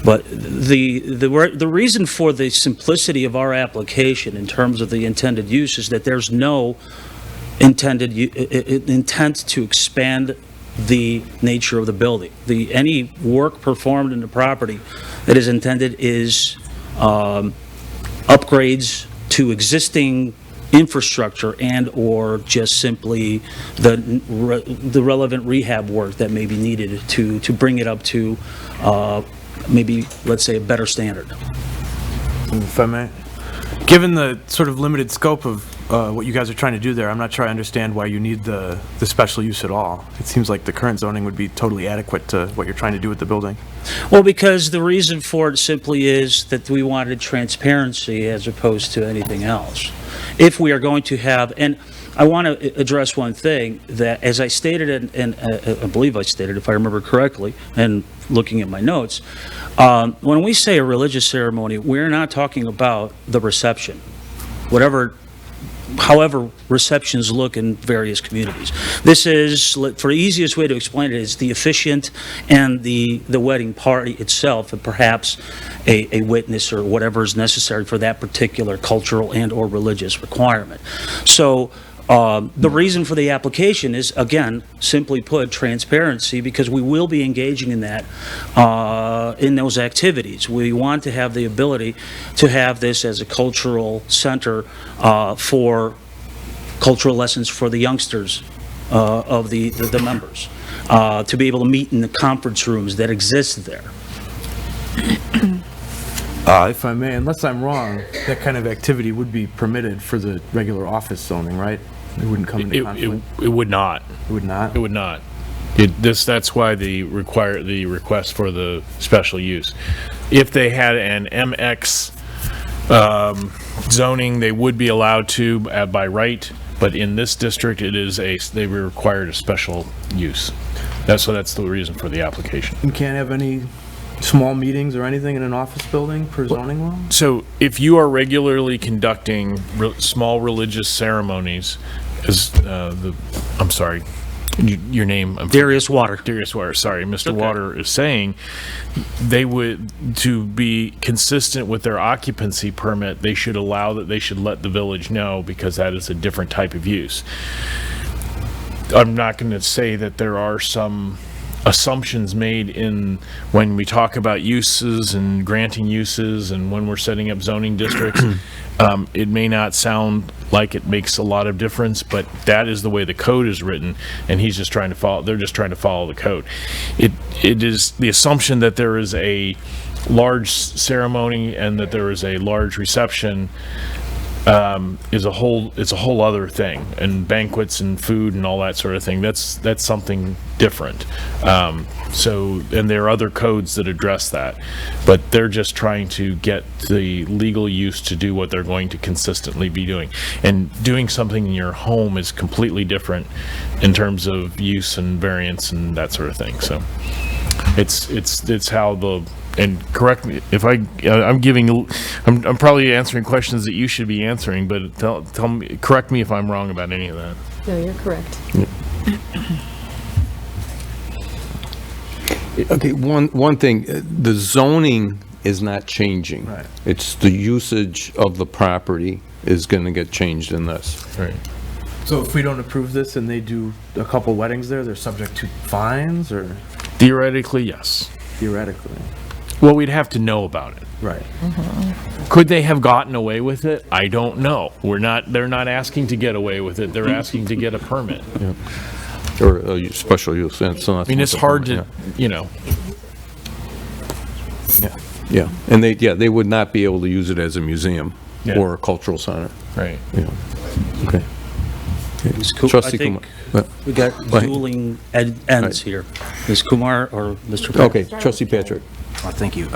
But the reason for the simplicity of our application in terms of the intended use is that there's no intent to expand the nature of the building. Any work performed in the property that is intended is upgrades to existing infrastructure and or just simply the relevant rehab work that may be needed to bring it up to maybe, let's say, a better standard. If I may, given the sort of limited scope of what you guys are trying to do there, I'm not sure I understand why you need the special use at all. It seems like the current zoning would be totally adequate to what you're trying to do with the building. Well, because the reason for it simply is that we wanted transparency as opposed to anything else. If we are going to have, and I want to address one thing that, as I stated, and I believe I stated, if I remember correctly, and looking at my notes, when we say a religious ceremony, we're not talking about the reception, however receptions look in various communities. This is, for the easiest way to explain it, is the officiant and the wedding party itself, and perhaps a witness or whatever is necessary for that particular cultural and or religious requirement. So The reason for the application is, again, simply put, transparency, because we will be engaging in that, in those activities. We want to have the ability to have this as a cultural center for cultural lessons for the youngsters of the members, to be able to meet in the conference rooms that exist there. If I may, unless I'm wrong, that kind of activity would be permitted for the regular office zoning, right? It wouldn't come into conflict? It would not. It would not? It would not. That's why the request for the special use. If they had an MX zoning, they would be allowed to by right, but in this district, they required a special use. That's the reason for the application. You can't have any small meetings or anything in an office building per zoning law? So if you are regularly conducting small religious ceremonies, as I'm sorry, your name? Darius Water. Darius Water, sorry, Mr. Water is saying, they would, to be consistent with their occupancy permit, they should let the village know, because that is a different type of use. I'm not going to say that there are some assumptions made when we talk about uses and granting uses and when we're setting up zoning districts. It may not sound like it makes a lot of difference, but that is the way the code is written, and they're just trying to follow the code. It is the assumption that there is a large ceremony and that there is a large reception it's a whole other thing, and banquets and food and all that sort of thing, that's something different. And there are other codes that address that, but they're just trying to get the legal use to do what they're going to consistently be doing. And doing something in your home is completely different in terms of use and variance and that sort of thing. So it's how and correct me if I'm probably answering questions that you should be answering, but tell me, correct me if I'm wrong about any of that. No, you're correct. Okay, one thing, the zoning is not changing. Right. It's the usage of the property is going to get changed in this. Right. So if we don't approve this and they do a couple weddings there, they're subject to fines, or? Theoretically, yes. Theoretically. Well, we'd have to know about it. Right. Could they have gotten away with it? I don't know. They're not asking to get away with it. They're asking to get a permit. Yeah. Or a special use. I mean, it's hard to, Yeah, and they would not be able to use it as a museum or a cultural center. Right. Yeah. Okay. I Trustee think Kumar. we got Go ahead. dueling ends here. Ms. Kumar or Mr. Patrick? Okay, Trustee Patrick. Thank you.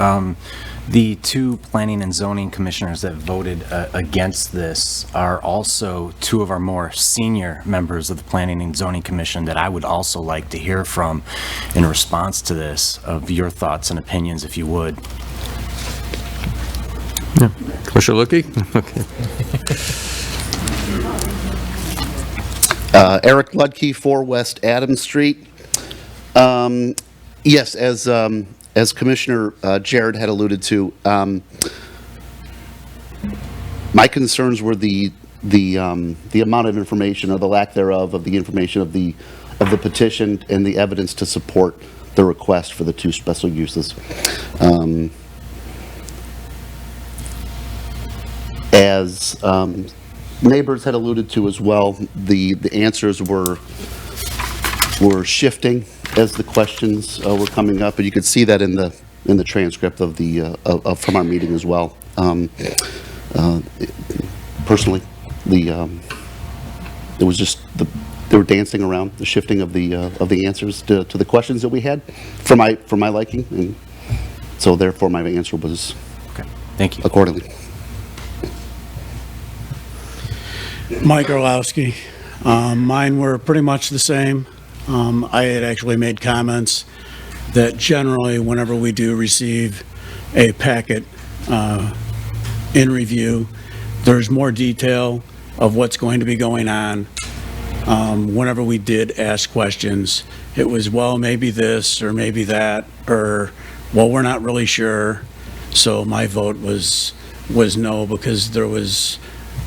The two planning and zoning commissioners that voted against this are also two of our more senior members of the Planning and Zoning Commission that I would also like to hear from in response to this, of your thoughts and opinions, if you would. Yeah. Commissioner Lickey? Okay. Eric Ludke, 4 West Adams Street. Yes, as Commissioner Jared had alluded to, my concerns were the amount of information, or the lack thereof, of the information of the petition and the evidence to support the request for the 2 special uses. As neighbors had alluded to as well, the answers were shifting as the questions were coming up, and you could see that in the transcript of from our meeting as well. Personally, it was just they were dancing around the shifting of the answers to the questions that we had for my liking, and so therefore my answer was thank you accordingly. Mike Orlowski. Mine were pretty much the same. I had actually made comments that generally whenever we do receive a packet in review, there's more detail of what's going to be going on. Whenever we did ask questions, it was, well, maybe this or maybe that, or, well, we're not really sure. So my vote was no, because there was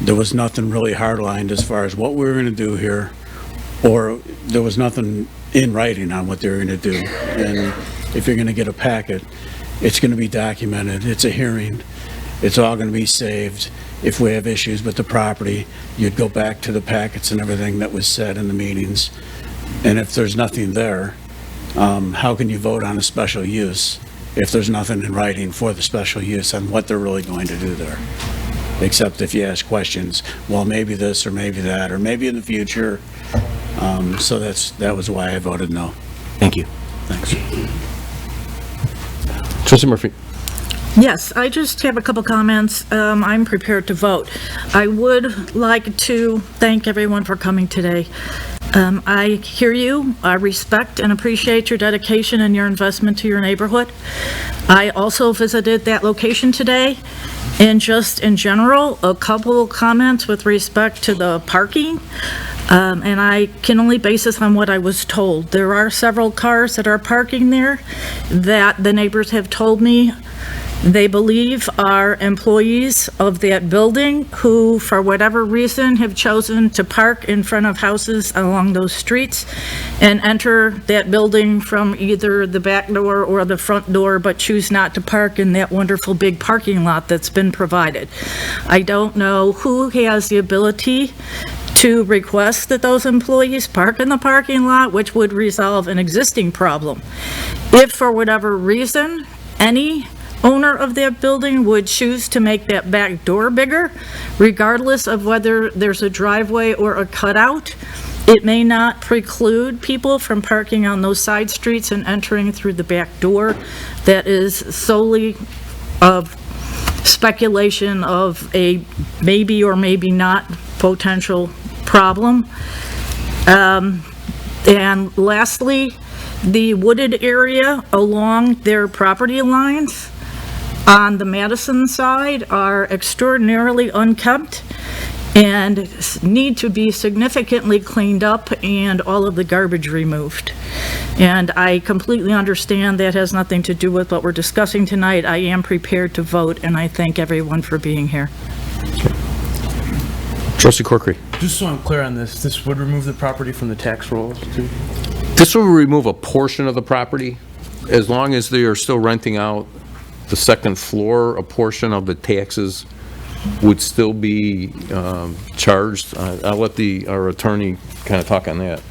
there was nothing really hardlined as far as what we were going to do here, or there was nothing in writing on what they were going to do. And if you're going to get a packet, it's going to be documented. It's a hearing. It's all going to be saved. If we have issues with the property, you'd go back to the packets and everything that was said in the meetings. And if there's nothing there, how can you vote on a special use if there's nothing in writing for the special use on what they're really going to do there? Except if you ask questions, well, maybe this or maybe that, or maybe in the future. So that was why I voted no. Thank you. Thanks. Trustee Murphy. Yes, I just have a couple comments. I'm prepared to vote. I would like to thank everyone for coming today. I hear you. I respect and appreciate your dedication and your investment to your neighborhood. I also visited that location today, and just in general, a couple comments with respect to the parking. And I can only base this on what I was told. There are several cars that are parking there that the neighbors have told me they believe are employees of that building who, for whatever reason, have chosen to park in front of houses along those streets and enter that building from either the back door or the front door, but choose not to park in that wonderful big parking lot that's been provided. I don't know who has the ability to request that those employees park in the parking lot, which would resolve an existing problem. If for whatever reason, any owner of that building would choose to make that back door bigger, regardless of whether there's a driveway or a cutout, it may not preclude people from parking on those side streets and entering through the back door. That is solely of speculation of a maybe or maybe not potential problem. And lastly, the wooded area along their property lines on the Madison side are extraordinarily unkempt and need to be significantly cleaned up and all of the garbage removed. And I completely understand that has nothing to do with what we're discussing tonight. I am prepared to vote, and I thank everyone for being here. Trustee Corkery. Just so I'm clear on this, this would remove the property from the tax rolls too? This will remove a portion of the property, as long as they are still renting out the second floor, a portion of the taxes would still be charged. I'll let our attorney kind of talk on that.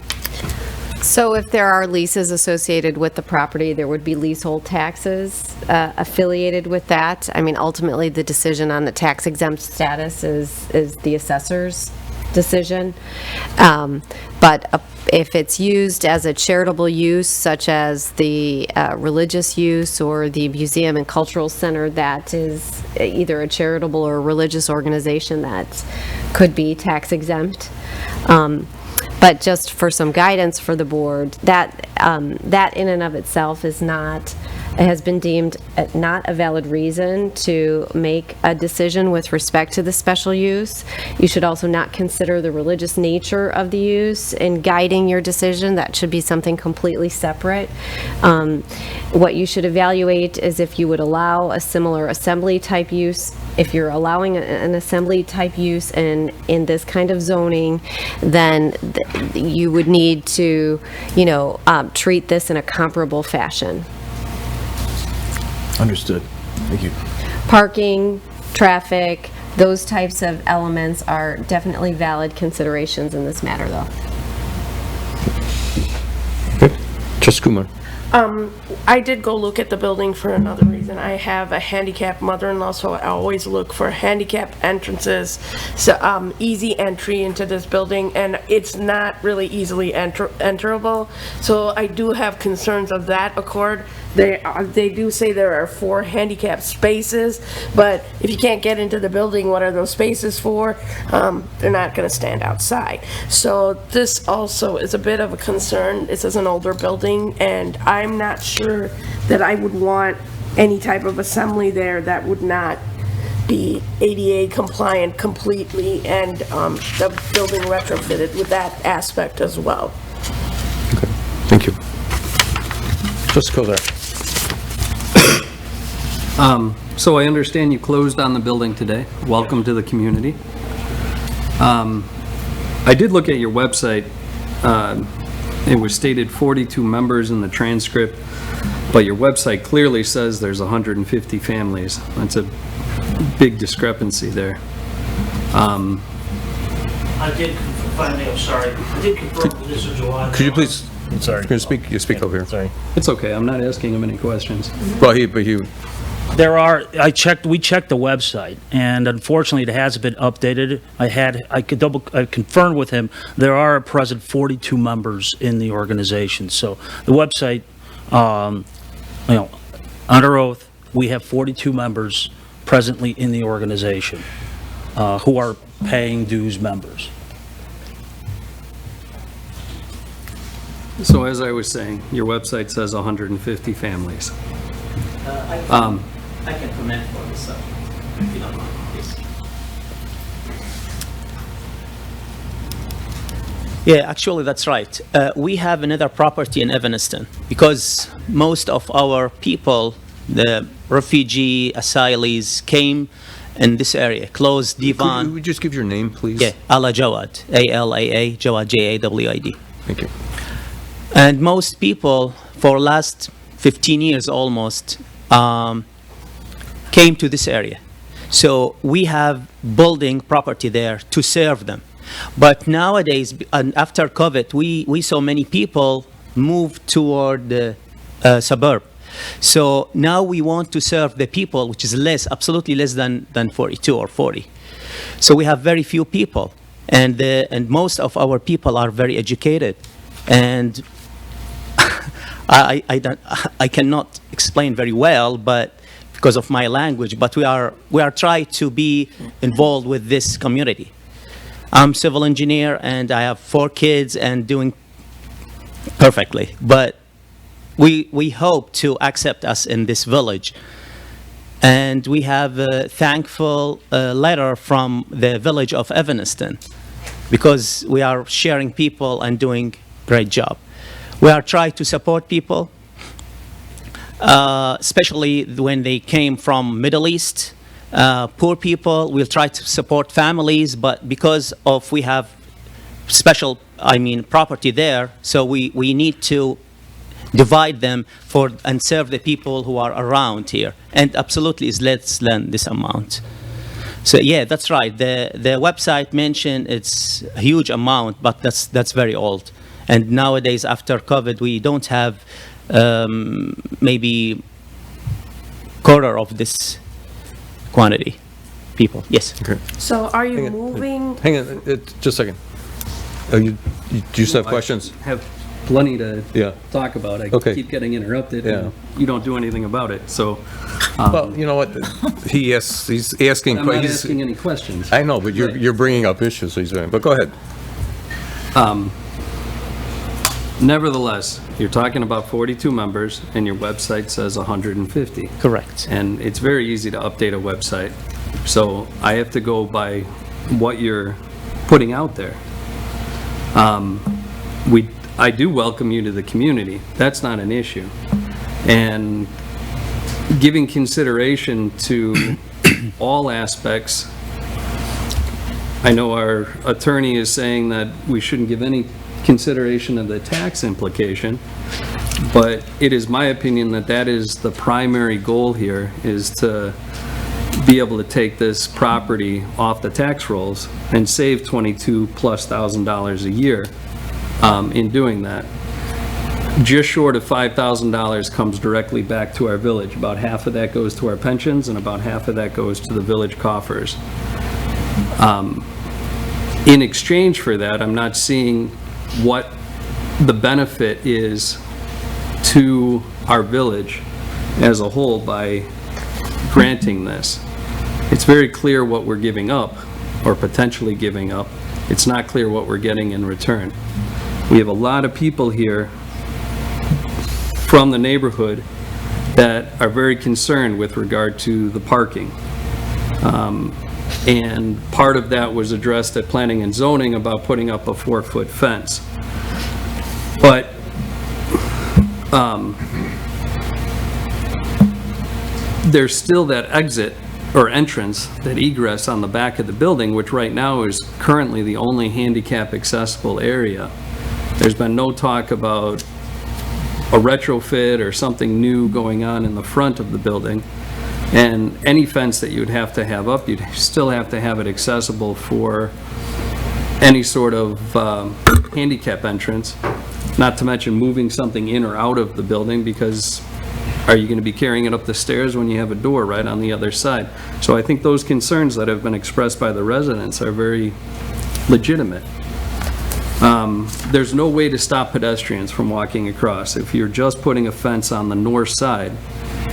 So if there are leases associated with the property, there would be leasehold taxes affiliated with that. I mean, ultimately, the decision on the tax exempt status is the assessor's decision. But if it's used as a charitable use, such as the religious use or the museum and cultural center, that is either a charitable or a religious organization, that could be tax exempt. But just for some guidance for the board, that in and of itself has been deemed not a valid reason to make a decision with respect to the special use. You should also not consider the religious nature of the use in guiding your decision. That should be something completely separate. What you should evaluate is if you would allow a similar assembly type use. If you're allowing an assembly type use in this kind of zoning, then you would need to, treat this in a comparable fashion. Understood. Thank you. Parking, traffic, those types of elements are definitely valid considerations in this matter, though. Okay. Trustee Kumar. I did go look at the building for another reason. I have a handicapped mother-in-law, so I always look for handicapped entrances, so easy entry into this building, and it's not really easily enterable. So I do have concerns of that accord. They do say there are 4 handicapped spaces, but if you can't get into the building, what are those spaces for? They're not going to stand outside. So this also is a bit of a concern. This is an older building, and I'm not sure that I would want any type of assembly there that would not be ADA compliant completely, and the building retrofitted with that aspect as well. Okay. Thank you. Trustee Kozar. So I understand you closed on the building today. Welcome to the community. I did look at your website. It was stated 42 members in the transcript, but your website clearly says there's 150 families. That's a big discrepancy there. I did, if I may, I'm sorry, I did confirm with Mr. Juwan. Could you please, sorry, you speak over here. Sorry. It's okay, I'm not asking him any questions. Well, but he, We checked the website, and unfortunately, it hasn't been updated. I confirmed with him, there are at present 42 members in the organization. So the website, under oath, we have 42 members presently in the organization, who are paying dues members. So as I was saying, your website says 150 families. I can comment for this, if you don't mind, please. Yeah, actually, that's right. We have another property in Evanston because most of our people, the refugee asylees, came in this area, close Devon. Could you just give your name, please? Yeah, Ala Jawad, A-L-A-A, Jawad, J-A-W-I-D. Thank you. And most people, for last 15 years almost, came to this area. So we have building property there to serve them. But nowadays, and after COVID, we saw many people move toward the suburb. So now we want to serve the people, which is less, absolutely less than 42 or 40. So we have very few people, and most of our people are very educated. And I cannot explain very well, but because of my language, but we are trying to be involved with this community. I'm civil engineer and I have 4 kids and doing perfectly, but we hope to accept us in this village. And we have a thankful letter from the village of Evanston because we are sharing people and doing great job. We are trying to support people, especially when they came from Middle East, poor people. We'll try to support families, but because of we have special, property there, so we need to divide them and serve the people who are around here. And absolutely is less than this amount. So yeah, that's right. The website mentioned it's a huge amount, but that's very old. And nowadays, after COVID, we don't have maybe quarter of this quantity people. Yes. Okay. So are you moving? Hang on, just a second. Do you still have questions? I have plenty to Yeah. talk about. I Okay. keep getting interrupted. Yeah. And you don't do anything about it, so. Well, you know what? He's asking. I'm not asking any questions. I know, but you're bringing up issues, so he's doing, but go ahead. Nevertheless, you're talking about 42 members, and your website says 150. Correct. And it's very easy to update a website, so I have to go by what you're putting out there. I do welcome you to the community. That's not an issue. And giving consideration to all aspects, I know our attorney is saying that we shouldn't give any consideration of the tax implication, but it is my opinion that that is the primary goal here, is to be able to take this property off the tax rolls and save $22,000+ a year in doing that. Just short of $5,000 comes directly back to our village. About half of that goes to our pensions and about half of that goes to the village coffers. In exchange for that, I'm not seeing what the benefit is to our village as a whole by granting this. It's very clear what we're giving up, or potentially giving up. It's not clear what we're getting in return. We have a lot of people here from the neighborhood that are very concerned with regard to the parking. And part of that was addressed at Planning and Zoning about putting up a 4-foot fence. But there's still that exit or entrance, that egress on the back of the building, which right now is currently the only handicap accessible area. There's been no talk about a retrofit or something new going on in the front of the building. And any fence that you'd have to have up, you'd still have to have it accessible for any sort of handicap entrance, not to mention moving something in or out of the building, because are you going to be carrying it up the stairs when you have a door right on the other side? So I think those concerns that have been expressed by the residents are very legitimate. There's no way to stop pedestrians from walking across. If you're just putting a fence on the north side,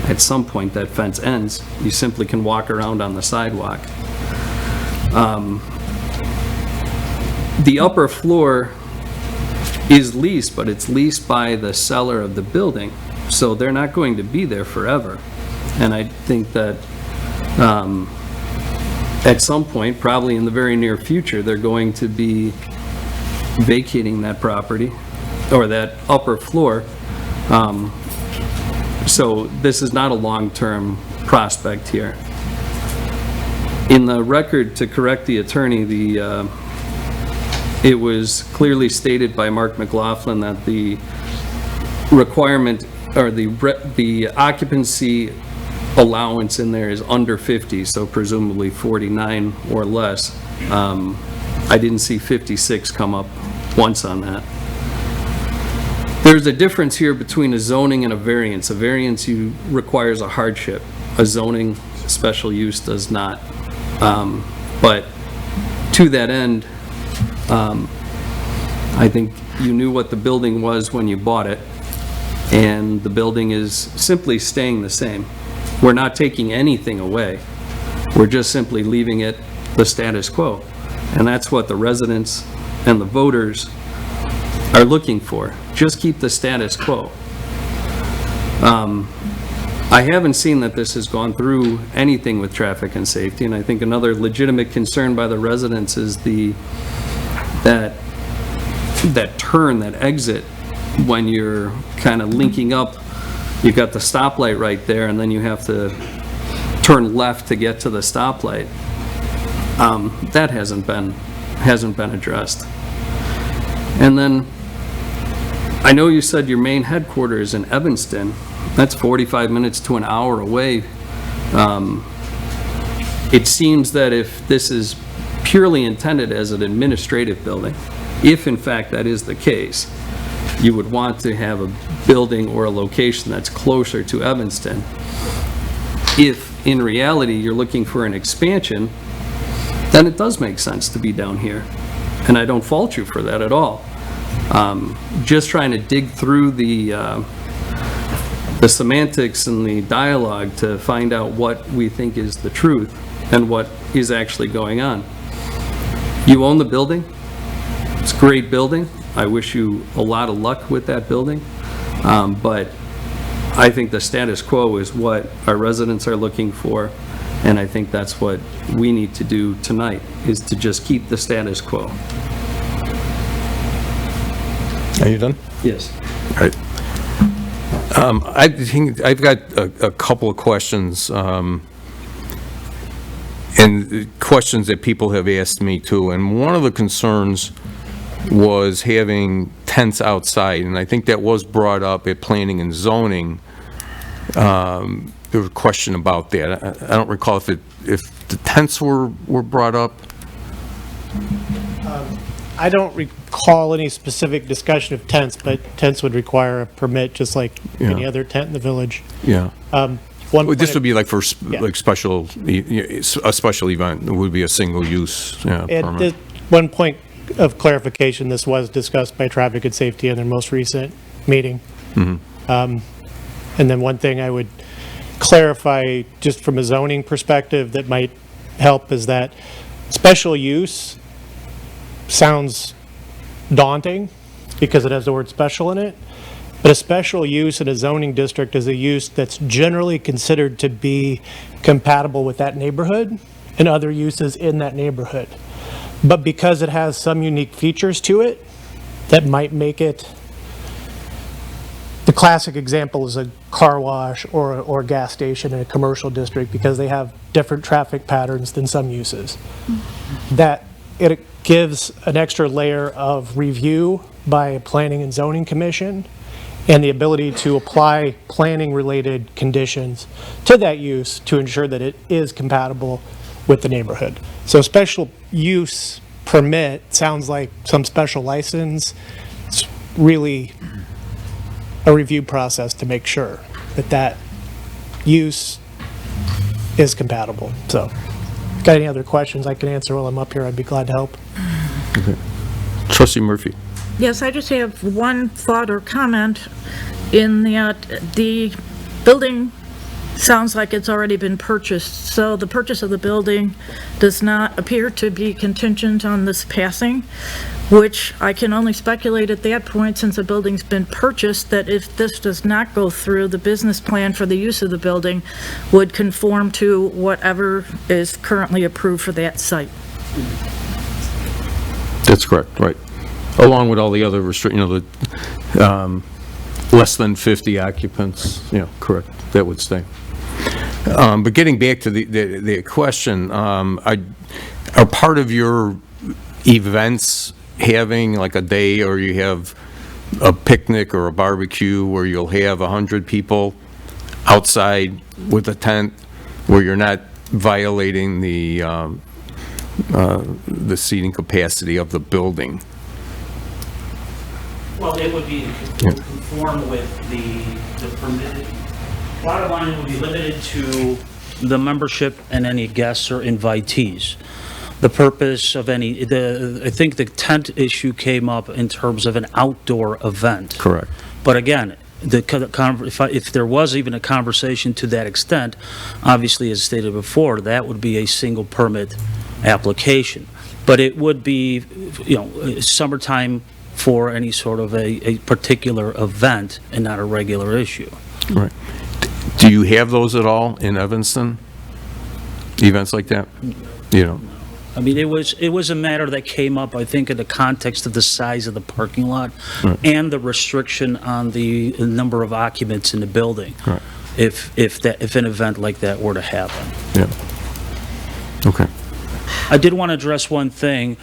at some point that fence ends. You simply can walk around on the sidewalk. The upper floor is leased, but it's leased by the seller of the building, so they're not going to be there forever. And I think that at some point, probably in the very near future, they're going to be vacating that property, or that upper floor. So this is not a long-term prospect here. In the record, to correct the attorney, it was clearly stated by Mark McLaughlin that the requirement, or the occupancy allowance in there is under 50, so presumably 49 or less. I didn't see 56 come up once on that. There's a difference here between a zoning and a variance. A variance requires a hardship. A zoning special use does not. But to that end, I think you knew what the building was when you bought it, and the building is simply staying the same. We're not taking anything away. We're just simply leaving it the status quo. And that's what the residents and the voters are looking for. Just keep the status quo. I haven't seen that this has gone through anything with traffic and safety, and I think another legitimate concern by the residents is that turn, that exit, when you're kind of linking up. You've got the stoplight right there, and then you have to turn left to get to the stoplight. That hasn't been addressed. And then, I know you said your main headquarters is in Evanston. That's 45 minutes to an hour away. It seems that if this is purely intended as an administrative building, if in fact that is the case, you would want to have a building or a location that's closer to Evanston. If in reality you're looking for an expansion, then it does make sense to be down here. And I don't fault you for that at all. Just trying to dig through the semantics and the dialogue to find out what we think is the truth and what is actually going on. You own the building. It's a great building. I wish you a lot of luck with that building. But I think the status quo is what our residents are looking for. And I think that's what we need to do tonight, is to just keep the status quo. Are you done? Yes. All right. I think I've got a couple of questions, and questions that people have asked me too. And one of the concerns was having tents outside, and I think that was brought up at planning and zoning. There was a question about that. I don't recall if the tents were brought up. I don't recall any specific discussion of tents, but tents would require a permit, just like any other tent in the village. Yeah. This would be like for like a special event. It would be a single use permit. One point of clarification, this was discussed by traffic and safety in their most recent meeting. Mm-hmm. And then one thing I would clarify, just from a zoning perspective, that might help, is that special use sounds daunting because it has the word special in it, but a special use in a zoning district is a use that's generally considered to be compatible with that neighborhood and other uses in that neighborhood. But because it has some unique features to it that might make it, classic example is a car wash or a gas station in a commercial district because they have different traffic patterns than some uses. That it gives an extra layer of review by a planning and zoning commission and the ability to apply planning-related conditions to that use to ensure that it is compatible with the neighborhood. So special use permit sounds like some special license. It's really a review process to make sure that that use is compatible. So, got any other questions I can answer while I'm up here, I'd be glad to help. Okay. Trustee Murphy. Yes, I just have one thought or comment in that the building sounds like it's already been purchased, so the purchase of the building does not appear to be contingent on this passing, which I can only speculate at that point, since the building's been purchased, that if this does not go through, the business plan for the use of the building would conform to whatever is currently approved for that site. That's correct, right. Along with all the other the less than 50 occupants, correct, that would stay. But getting back to the question, are part of your events having like a day, or you have a picnic or a barbecue where you'll have 100 people outside with a tent, where you're not violating the seating capacity of the building? Well, it would be conform with the permitted, bottom line, would be limited to the membership and any guests or invitees. The purpose of I think the tent issue came up in terms of an outdoor event. Correct. But again, if there was even a conversation to that extent, obviously, as stated before, that would be a single permit application. But it would be, summertime for any sort of a particular event and not a regular issue. Right. Do you have those at all in Evanston? Events like that? I mean, it was a matter that came up, I think, in the context of the size of the parking lot and the restriction on the number of occupants in the building. Right. If an event like that were to happen. Yeah. Okay. I did want to address one thing,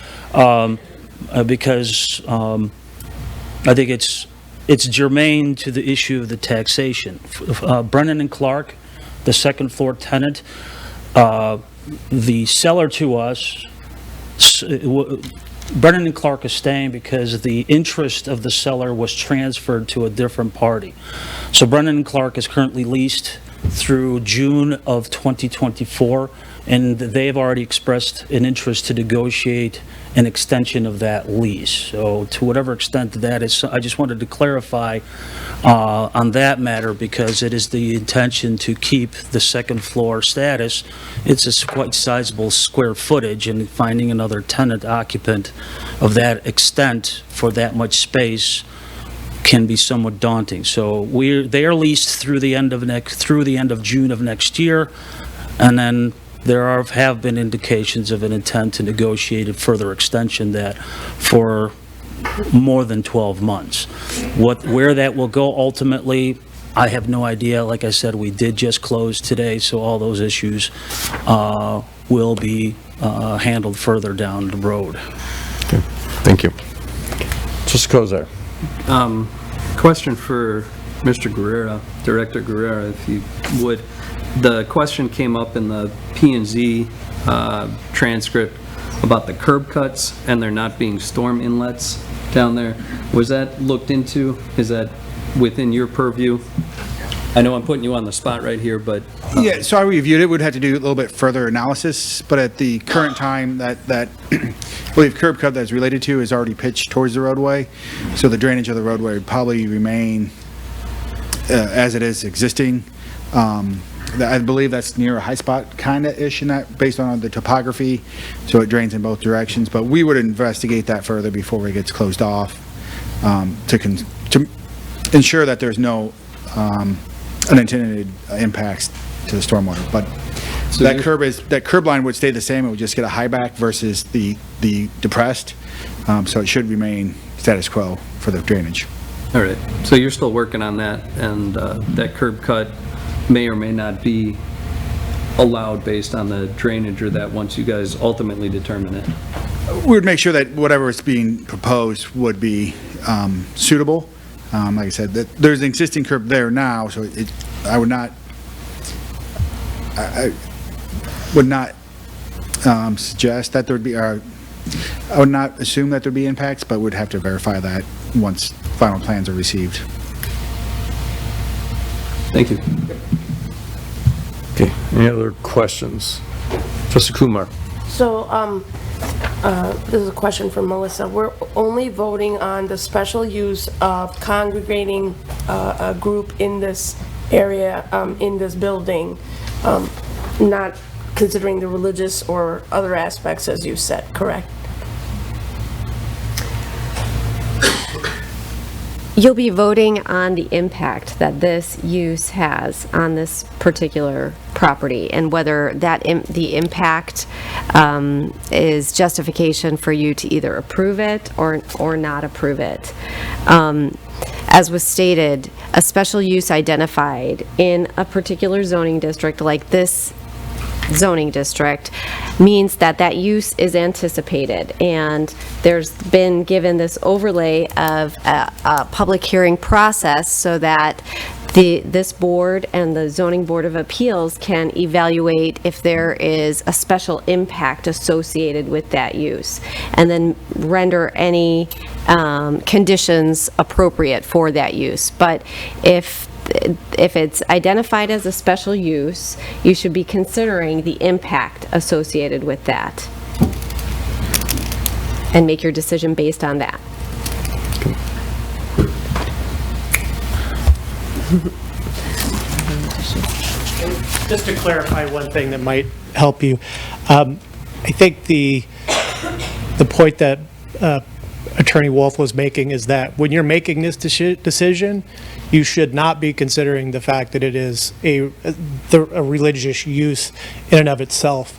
because I think it's germane to the issue of the taxation. Brennan and Clark, the second floor tenant, the seller to us, Brennan and Clark is staying because the interest of the seller was transferred to a different party. So Brennan and Clark is currently leased through June of 2024, and they've already expressed an interest to negotiate an extension of that lease. So to whatever extent that is, I just wanted to clarify on that matter, because it is the intention to keep the second floor status. It's a quite sizable square footage, and finding another tenant occupant of that extent for that much space can be somewhat daunting. So they are leased through the end of June of next year, and then there have been indications of an intent to negotiate a further extension that for more than 12 months. Where that will go ultimately, I have no idea. Like I said, we did just close today, so all those issues will be handled further down the road. Okay. Thank you. Trustee Kozar. Question for Mr. Guerrera, Director Guerrera, if you would. The question came up in the P&Z transcript about the curb cuts and there not being storm inlets down there. Was that looked into? Is that within your purview? I know I'm putting you on the spot right here, but... Yeah, so I reviewed it. We'd have to do a little bit further analysis, but at the current time, that I believe curb cut that's related to is already pitched towards the roadway, so the drainage of the roadway would probably remain as it is existing. I believe that's near a high spot kind of ish in that, based on the topography, so it drains in both directions. But we would investigate that further before it gets closed off, to ensure that there's no unintended impacts to the stormwater. But so that curb line would stay the same. It would just get a high back versus the depressed, so it should remain status quo for the drainage. All right, so you're still working on that, and that curb cut may or may not be allowed based on the drainage, or that once you guys ultimately determine it? We would make sure that whatever is being proposed would be suitable. Like I said, that there's an existing curb there now, so I would not, I would not suggest that there would be, I would not assume that there'd be impacts, but would have to verify that once final plans are received. Thank you. Okay, any other questions? Trustee Kumar? So, this is a question for Melissa. We're only voting on the special use of congregating a group in this area, in this building, not considering the religious or other aspects, as you said, correct? You'll be voting on the impact that this use has on this particular property, and whether that the impact is justification for you to either approve it or not approve it. As was stated, a special use identified in a particular zoning district like this zoning district means that that use is anticipated, and there's been given this overlay of a public hearing process so that this board and the Zoning Board of Appeals can evaluate if there is a special impact associated with that use, and then render any conditions appropriate for that use. But if it's identified as a special use, you should be considering the impact associated with that and make your decision based on that. Just to clarify one thing that might help you, I think the point that Attorney Wolf was making is that when you're making this decision, you should not be considering the fact that it is a religious use in and of itself.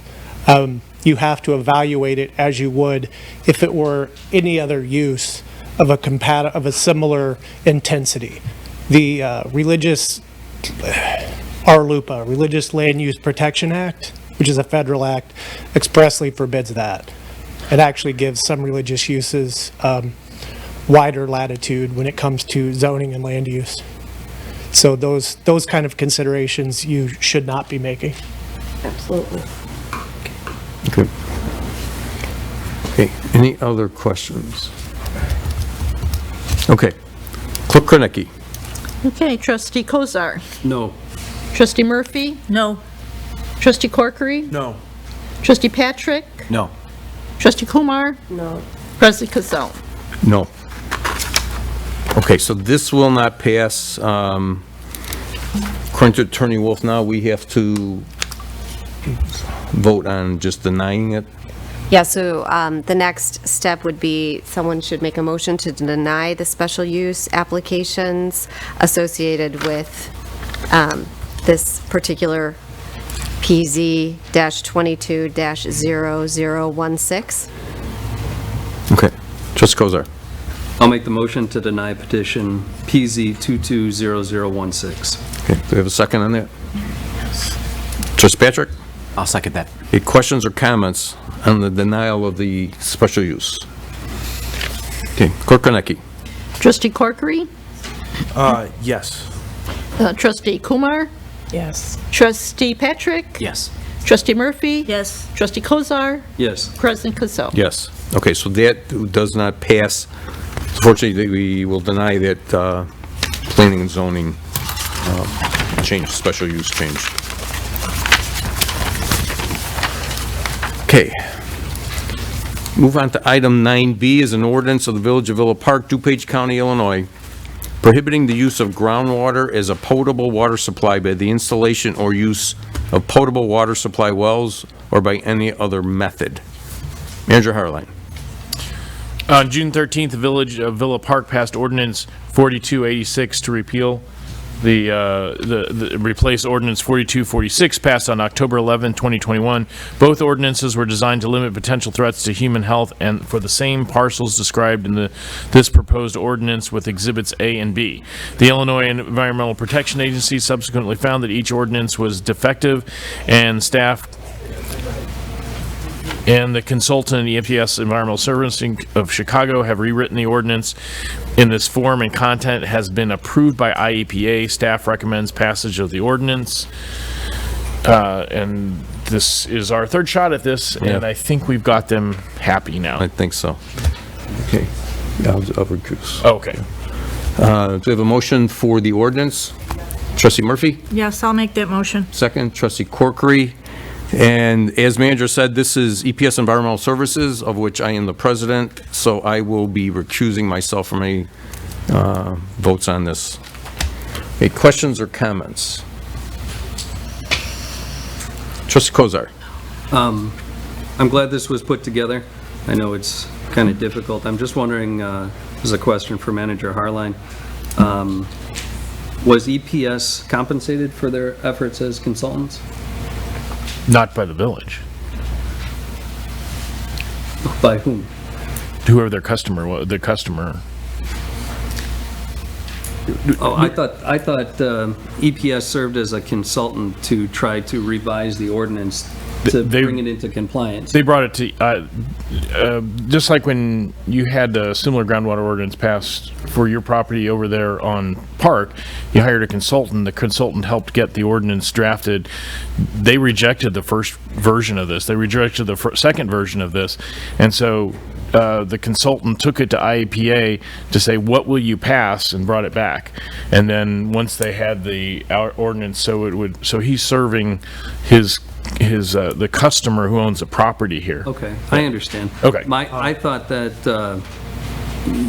You have to evaluate it as you would if it were any other use of a similar intensity. The religious RLUPA, Religious Land Use Protection Act, which is a federal act, expressly forbids that. It actually gives some religious uses wider latitude when it comes to zoning and land use. So those kind of considerations you should not be making. Absolutely. Okay. Okay, any other questions? Okay, Clerk Kornecki. Okay, Trustee Kozar. No. Trustee Murphy? No. Trustee Corkery? No. Trustee Patrick? No. Trustee Kumar? No. President Kazal? No. Okay, so this will not pass. According to Attorney Wolf, now we have to vote on just denying it. Yeah, so the next step would be someone should make a motion to deny the special use applications associated with this particular PZ-22-0016. Okay, Trustee Kozar. I'll make the motion to deny petition PZ 220016. Okay, do we have a second on that? Trustee Patrick? I'll second that. Okay, questions or comments on the denial of the special use? Okay, Clerk Kornecki. Trustee Corkery? Yes. Trustee Kumar? Yes. Trustee Patrick? Yes. Trustee Murphy? Yes. Trustee Kozar? Yes. President Kazal? Yes. Okay, so that does not pass. Unfortunately, we will deny that planning and zoning change, special use change. Okay. Move on to item 9B is an ordinance of the Village of Villa Park, DuPage County, Illinois, prohibiting the use of groundwater as a potable water supply by the installation or use of potable water supply wells or by any other method. Manager Harline. On June 13th, the Village of Villa Park passed Ordinance 4286 to repeal replace ordinance 4246 passed on October 11, 2021. Both ordinances were designed to limit potential threats to human health and for the same parcels described in this proposed ordinance with exhibits A and B. The Illinois Environmental Protection Agency subsequently found that each ordinance was defective, and staff and the consultant, EPS Environmental Services of Chicago, have rewritten the ordinance in this form, and content has been approved by IEPA. Staff recommends passage of the ordinance. And this is our third shot at this, and I think we've got them happy now. I think so. Okay. I'll recuse. Okay. Do we have a motion for the ordinance? Trustee Murphy? Yes, I'll make that motion. Second, Trustee Corkery. And as manager said, this is EPS Environmental Services, of which I am the president, so I will be recusing myself from any votes on this. Okay, questions or comments? Trustee Kozar. I'm glad this was put together. I know it's kind of difficult. I'm just wondering, this is a question for Manager Harline. Was EPS compensated for their efforts as consultants? Not by the village. By whom? Whoever their customer was, the customer. Oh, I thought EPS served as a consultant to try to revise the ordinance to bring it into compliance. They brought it to, just like when you had a similar groundwater ordinance passed for your property over there on Park, you hired a consultant. The consultant helped get the ordinance drafted. They rejected the first version of this. They rejected the second version of this. And so the consultant took it to IEPA to say, what will you pass, and brought it back. And then once they had the ordinance, so he's serving the customer who owns the property here. Okay, I understand. Okay. I thought that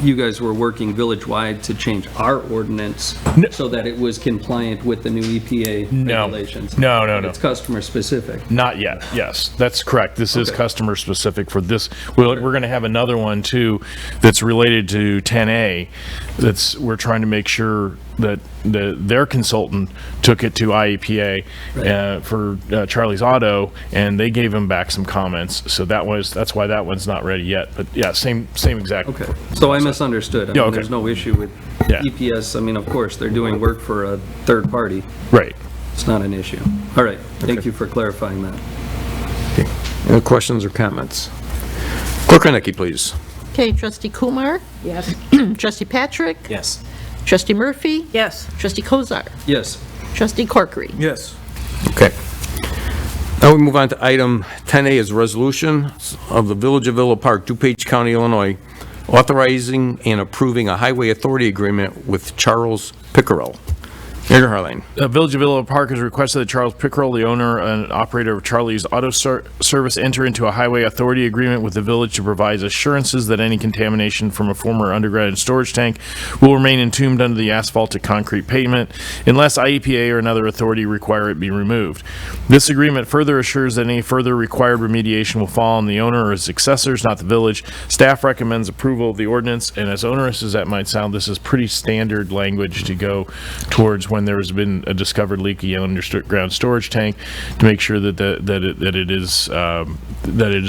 you guys were working village-wide to change our ordinance so that it was compliant with the new EPA regulations. No. It's customer-specific. Not yet, yes, that's correct. This is customer-specific for this. We're going to have another one, too, that's related to 10A. We're trying to make sure that their consultant took it to IEPA for Charlie's Auto, and they gave him back some comments. So that's why that one's not ready yet. But yeah, same exact. Okay, so I misunderstood. I mean, okay. There's no issue with EPS. I mean, of course, they're doing work for a third party. Right. It's not an issue. All right, thank you for clarifying that. Okay. Any questions or comments? Clerk Henneke, please. Okay, Trustee Kumar? Yes. Trustee Patrick? Yes. Trustee Murphy? Yes. Trustee Kozar? Yes. Trustee Corkery? Yes. Okay. Now we move on to item 10A, is a resolution of the Village of Villa Park, DuPage County, Illinois, authorizing and approving a highway authority agreement with Charles Pickerel. Mayor Harline. Village of Villa Park has requested that Charles Pickerel, the owner and operator of Charlie's Auto Service, enter into a highway authority agreement with the village to provide assurances that any contamination from a former underground storage tank will remain entombed under the asphalted concrete pavement unless IEPA or another authority require it be removed. This agreement further assures that any further required remediation will fall on the owner or his successors, not the village. Staff recommends approval of the ordinance, and as onerous as that might sound, this is pretty standard language to go towards when there has been a discovered leaky underground storage tank, to make sure that it is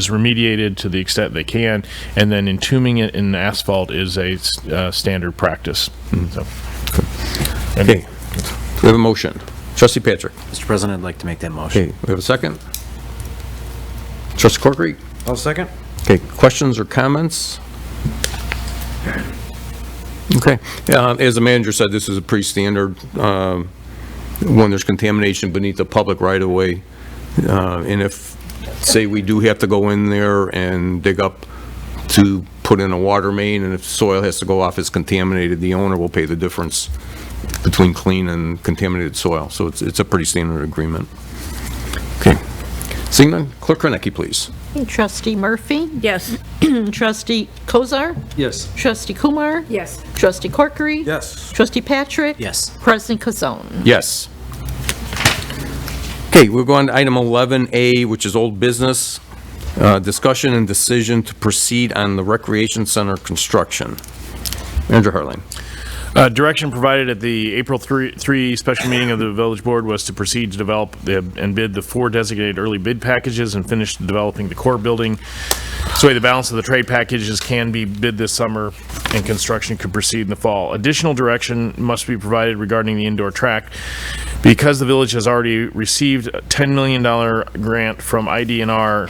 remediated to the extent they can, and then entombing it in asphalt is a standard practice. So, okay. We have a motion. Trustee Patrick. Mr. President, I'd like to make that motion. Okay. We have a second. Trustee Corkery. I'll second. Okay. Questions or comments? Okay. As the manager said, this is a pretty standard when there's contamination beneath the public right-of-way. And if, say, we do have to go in there and dig up to put in a water main, and if soil has to go off as contaminated, the owner will pay the difference between clean and contaminated soil. So it's a pretty standard agreement. Okay. Seeing none, Clerk Henneke, please. Trustee Murphy? Yes. Trustee Kozar? Yes. Trustee Kumar? Yes. Trustee Corkery? Yes. Trustee Patrick? Yes. President Kazone? Yes. Okay, we'll go on to item 11A, which is old business. Discussion and decision to proceed on the recreation center construction. Manager Harline. Direction provided at the April 3 special meeting of the village board was to proceed to develop and bid the 4 designated early bid packages and finish developing the core building. So the balance of the trade packages can be bid this summer and construction could proceed in the fall. Additional direction must be provided regarding the indoor track. Because the village has already received a $10 million grant from IDNR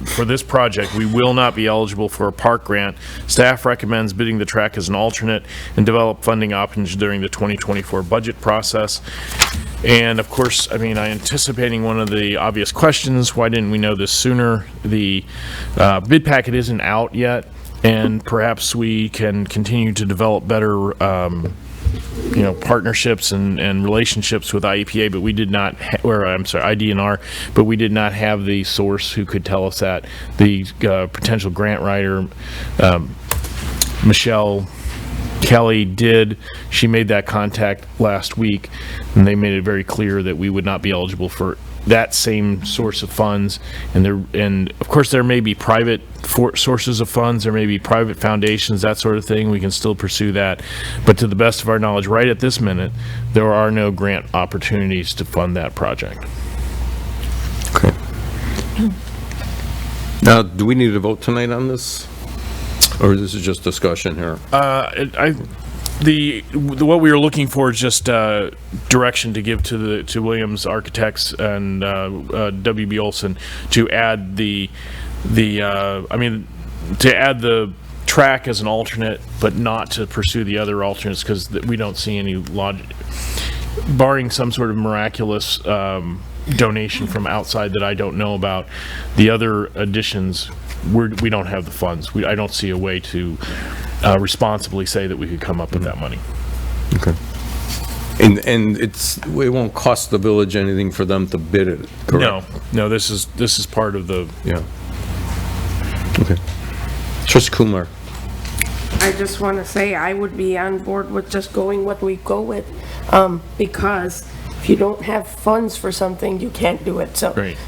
for this project, we will not be eligible for a park grant. Staff recommends bidding the track as an alternate and develop funding options during the 2024 budget process. And of course, I mean, I'm anticipating one of the obvious questions, why didn't we know this sooner? The bid packet isn't out yet, and perhaps we can continue to develop better partnerships and relationships with IEPA, but we did not, IDNR, but we did not have the source who could tell us that. The potential grant writer, Michelle Kelly, did. She made that contact last week, and they made it very clear that we would not be eligible for that same source of funds. And of course, there may be private sources of funds, there may be private foundations, that sort of thing. We can still pursue that. But to the best of our knowledge, right at this minute, there are no grant opportunities to fund that project. Okay. Now, do we need to vote tonight on this? Or this is just discussion here? What we were looking for is just direction to give to Williams Architects and WB Olson to add to add the track as an alternate, but not to pursue the other alternates, because we don't see any logic, barring some sort of miraculous donation from outside that I don't know about. The other additions, we don't have the funds. I don't see a way to responsibly say that we could come up with that money. Okay. And it won't cost the village anything for them to bid it, correct? No, this is part of the... Yeah. Okay. Trustee Kumar. I just want to say I would be on board with just going what we go with, because if you don't have funds for something, you can't do it. So Right.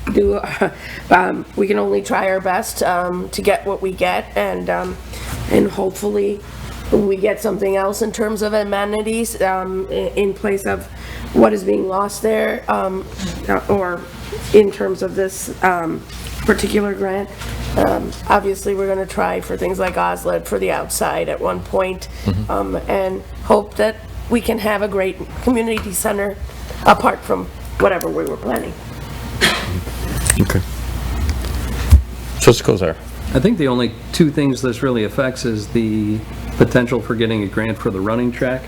We can only try our best to get what we get, and hopefully we get something else in terms of amenities in place of what is being lost there, or in terms of this particular grant. Obviously, we're going to try for things like OSLED for the outside at one point, and hope that we can have a great community center apart from whatever we were planning. Okay. Trustee Kozar. I think the only two things this really affects is the potential for getting a grant for the running track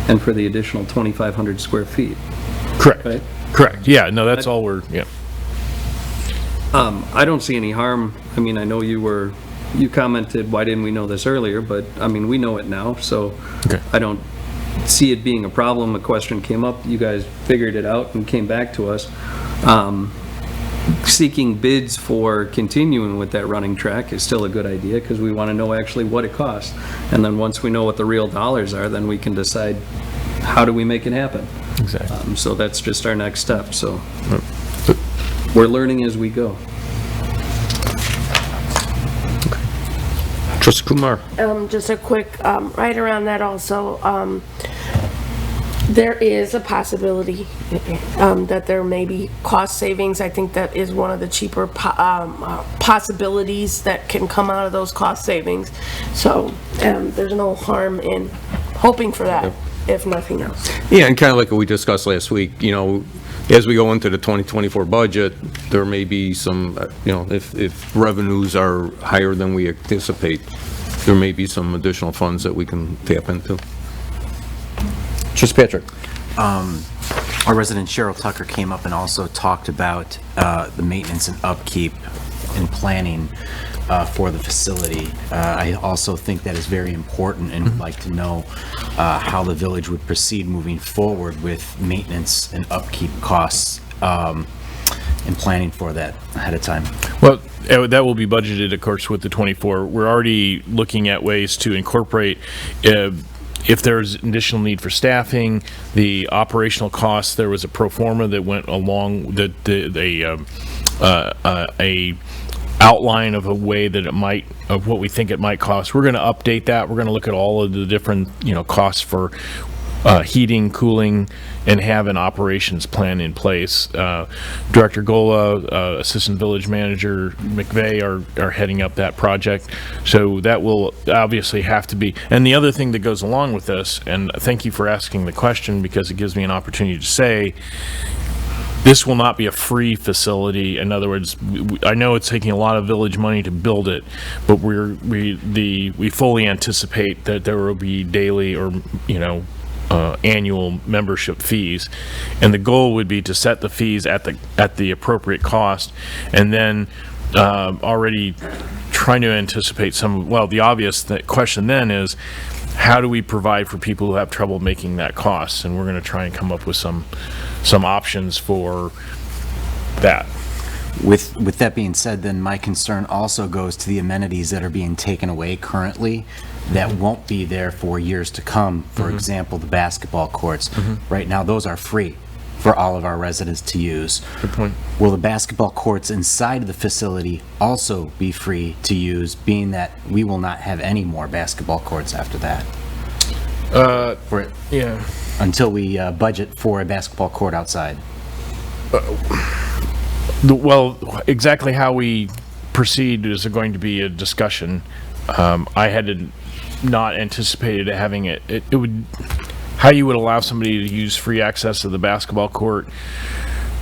and for the additional 2,500 square feet. Correct. Right? Correct. Yeah, no, that's all we're, yeah. I don't see any harm. I mean, I know you commented, why didn't we know this earlier? But, I mean, we know it now, so I don't see it being a problem. A question came up, you guys figured it out and came back to us. Seeking bids for continuing with that running track is still a good idea, because we want to know actually what it costs. And then once we know what the real dollars are, then we can decide how do we make it happen. Exactly. So that's just our next step, so we're learning as we go. Trustee Kumar. Just a quick, right around that also, there is a possibility that there may be cost savings. I think that is one of the cheaper possibilities that can come out of those cost savings. So there's no harm in hoping for that, if nothing else. Yeah, and kind of like what we discussed last week, as we go into the 2024 budget, there may be some, if revenues are higher than we anticipate, there may be some additional funds that we can tap into. Trustee Patrick. Our resident Cheryl Tucker came up and also talked about the maintenance and upkeep and planning for the facility. I also think that is very important and would like to know how the village would proceed moving forward with maintenance and upkeep costs and planning for that ahead of time. Well, that will be budgeted, of course, with the 24. We're already looking at ways to incorporate if there's additional need for staffing, the operational costs. There was a pro forma that went along that outline of a way that it might, of what we think it might cost. We're going to update that. We're going to look at all of the different, costs for heating, cooling, and have an operations plan in place. Director Gola, Assistant Village Manager McVeigh are heading up that project. So that will obviously have to be, and the other thing that goes along with this, and thank you for asking the question because it gives me an opportunity to say, this will not be a free facility. In other words, I know it's taking a lot of village money to build it, but we fully anticipate that there will be daily or, annual membership fees, and the goal would be to set the fees at the appropriate cost, and then already trying to anticipate the obvious question then is, how do we provide for people who have trouble making that cost? And we're going to try and come up with some options for that. With that being said, then my concern also goes to the amenities that are being taken away currently that won't be there for years to come. For example, the basketball courts. Right now, those are free for all of our residents to use. Good point. Will the basketball courts inside of the facility also be free to use, being that we will not have any more basketball courts after that? Yeah. Until we budget for a basketball court outside. Well, exactly how we proceed is going to be a discussion. I had not anticipated having it would, how you would allow somebody to use free access to the basketball court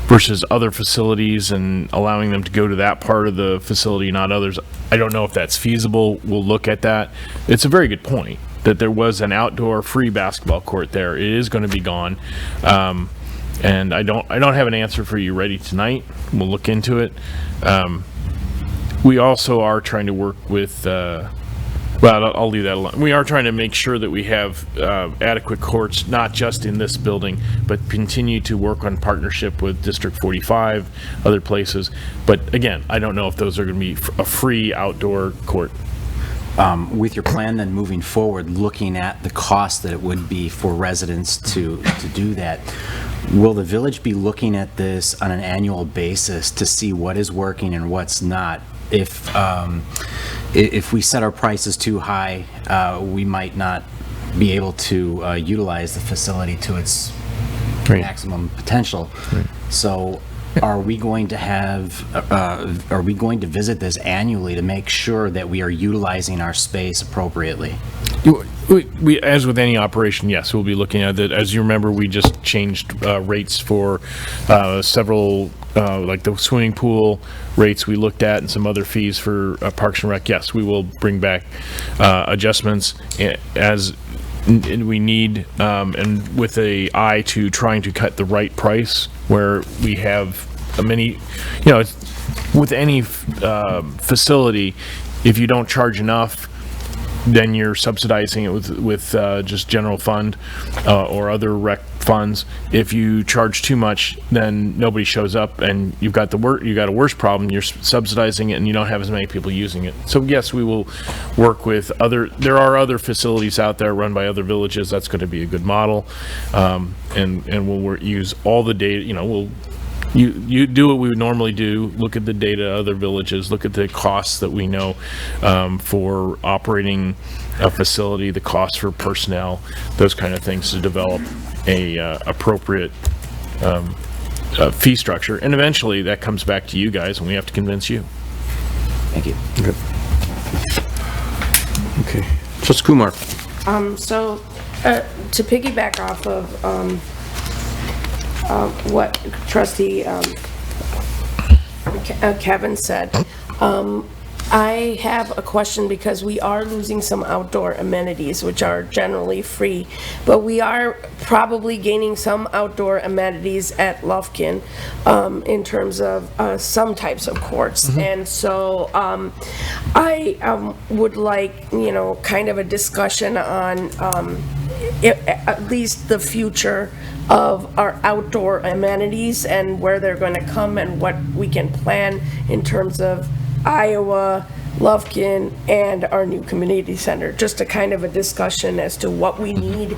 versus other facilities and allowing them to go to that part of the facility, not others. I don't know if that's feasible. We'll look at that. It's a very good point that there was an outdoor free basketball court there. It is going to be gone. And I don't have an answer for you ready tonight. We'll look into it. We also are trying to work with, I'll leave that alone. We are trying to make sure that we have adequate courts, not just in this building, but continue to work on partnership with District 45, other places. But again, I don't know if those are going to be a free outdoor court. With your plan then moving forward, looking at the cost that it would be for residents to do that, will the village be looking at this on an annual basis to see what is working and what's not? If we set our prices too high, we might not be able to utilize the facility to its maximum potential. So are we going to visit this annually to make sure that we are utilizing our space appropriately? We, as with any operation, yes, we'll be looking at it. As you remember, we just changed rates for several, like the swimming pool rates we looked at and some other fees for Parks and Rec. Yes, we will bring back adjustments as we need, and with a eye to trying to cut the right price where we have many, with any facility, if you don't charge enough, then you're subsidizing it with just general fund or other rec funds. If you charge too much, then nobody shows up, and you got a worse problem. You're subsidizing it, and you don't have as many people using it. So yes, we will work with there are other facilities out there run by other villages. That's going to be a good model, and we'll use all the data. You do what we would normally do, look at the data of other villages, look at the costs that we know for operating a facility, the costs for personnel, those kind of things, to develop a appropriate fee structure. And eventually that comes back to you guys and we have to convince you. Thank you. Good. Okay. Trustee Kumar. So to piggyback off of what Trustee Kevin said, I have a question because we are losing some outdoor amenities, which are generally free, but we are probably gaining some outdoor amenities at Lufkin in terms of some types of courts. And so I would like, kind of a discussion on at least the future of our outdoor amenities and where they're going to come and what we can plan in terms of Iowa, Lufkin, and our new community center. Just a kind of a discussion as to what we need,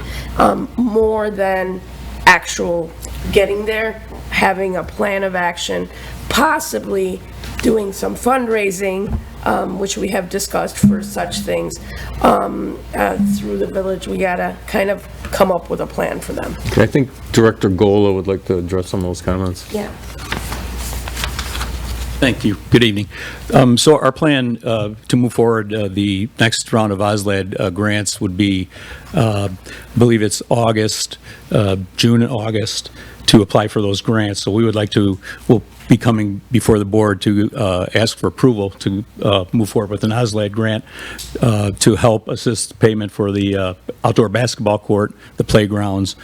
more than actual getting there, having a plan of action, possibly doing some fundraising, which we have discussed for such things, through the village. We gotta kind of come up with a plan for them. Okay, I think Director Gola would like to address some of those comments. Yeah. Thank you. Good evening. So our plan to move forward, the next round of OSLAD grants would be, I believe it's August, June and August, to apply for those grants. So we would like to, we'll be coming before the board to ask for approval to move forward with an OSLAD grant to help assist payment for the outdoor basketball court, the playgrounds,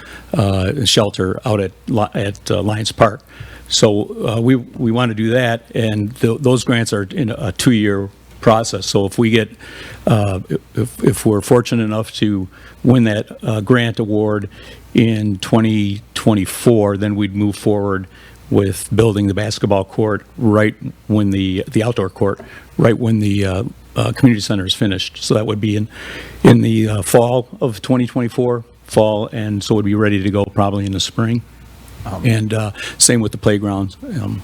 shelter out at Lions Park. So we want to do that, and those grants are in a 2-year process. So if we get, if we're fortunate enough to win that grant award in 2024, then we'd move forward with building the basketball court right when the outdoor court, right when the community center is finished. So that would be in the fall of 2024, and so it would be ready to go probably in the spring. And same with the playgrounds. And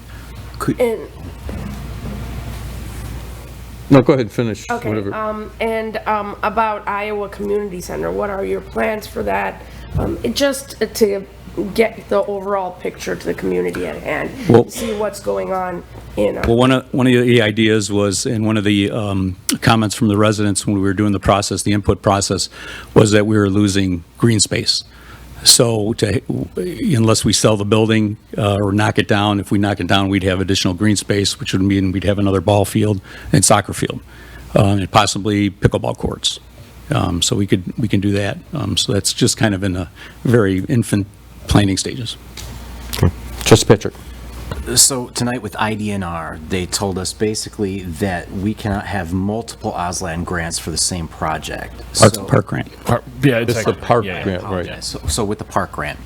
No, go ahead, finish. Okay, whatever. and about Iowa Community Center, what are your plans for that? Just to get the overall picture to the community at hand, Well- see what's going on in. Well, one of the ideas was, and one of the comments from the residents when we were doing the process, the input process, was that we were losing green space. So unless we sell the building or knock it down, if we knock it down, we'd have additional green space, which would mean we'd have another ball field and soccer field, and possibly pickleball courts. So we can do that. So that's just kind of in a very infant planning stages. Trustee Patrick. So tonight with IDNR, they told us basically that we cannot have multiple OSLAD grants for the same project. Park grant. Yeah, It's the park grant, right. Apologize. So with the park grant.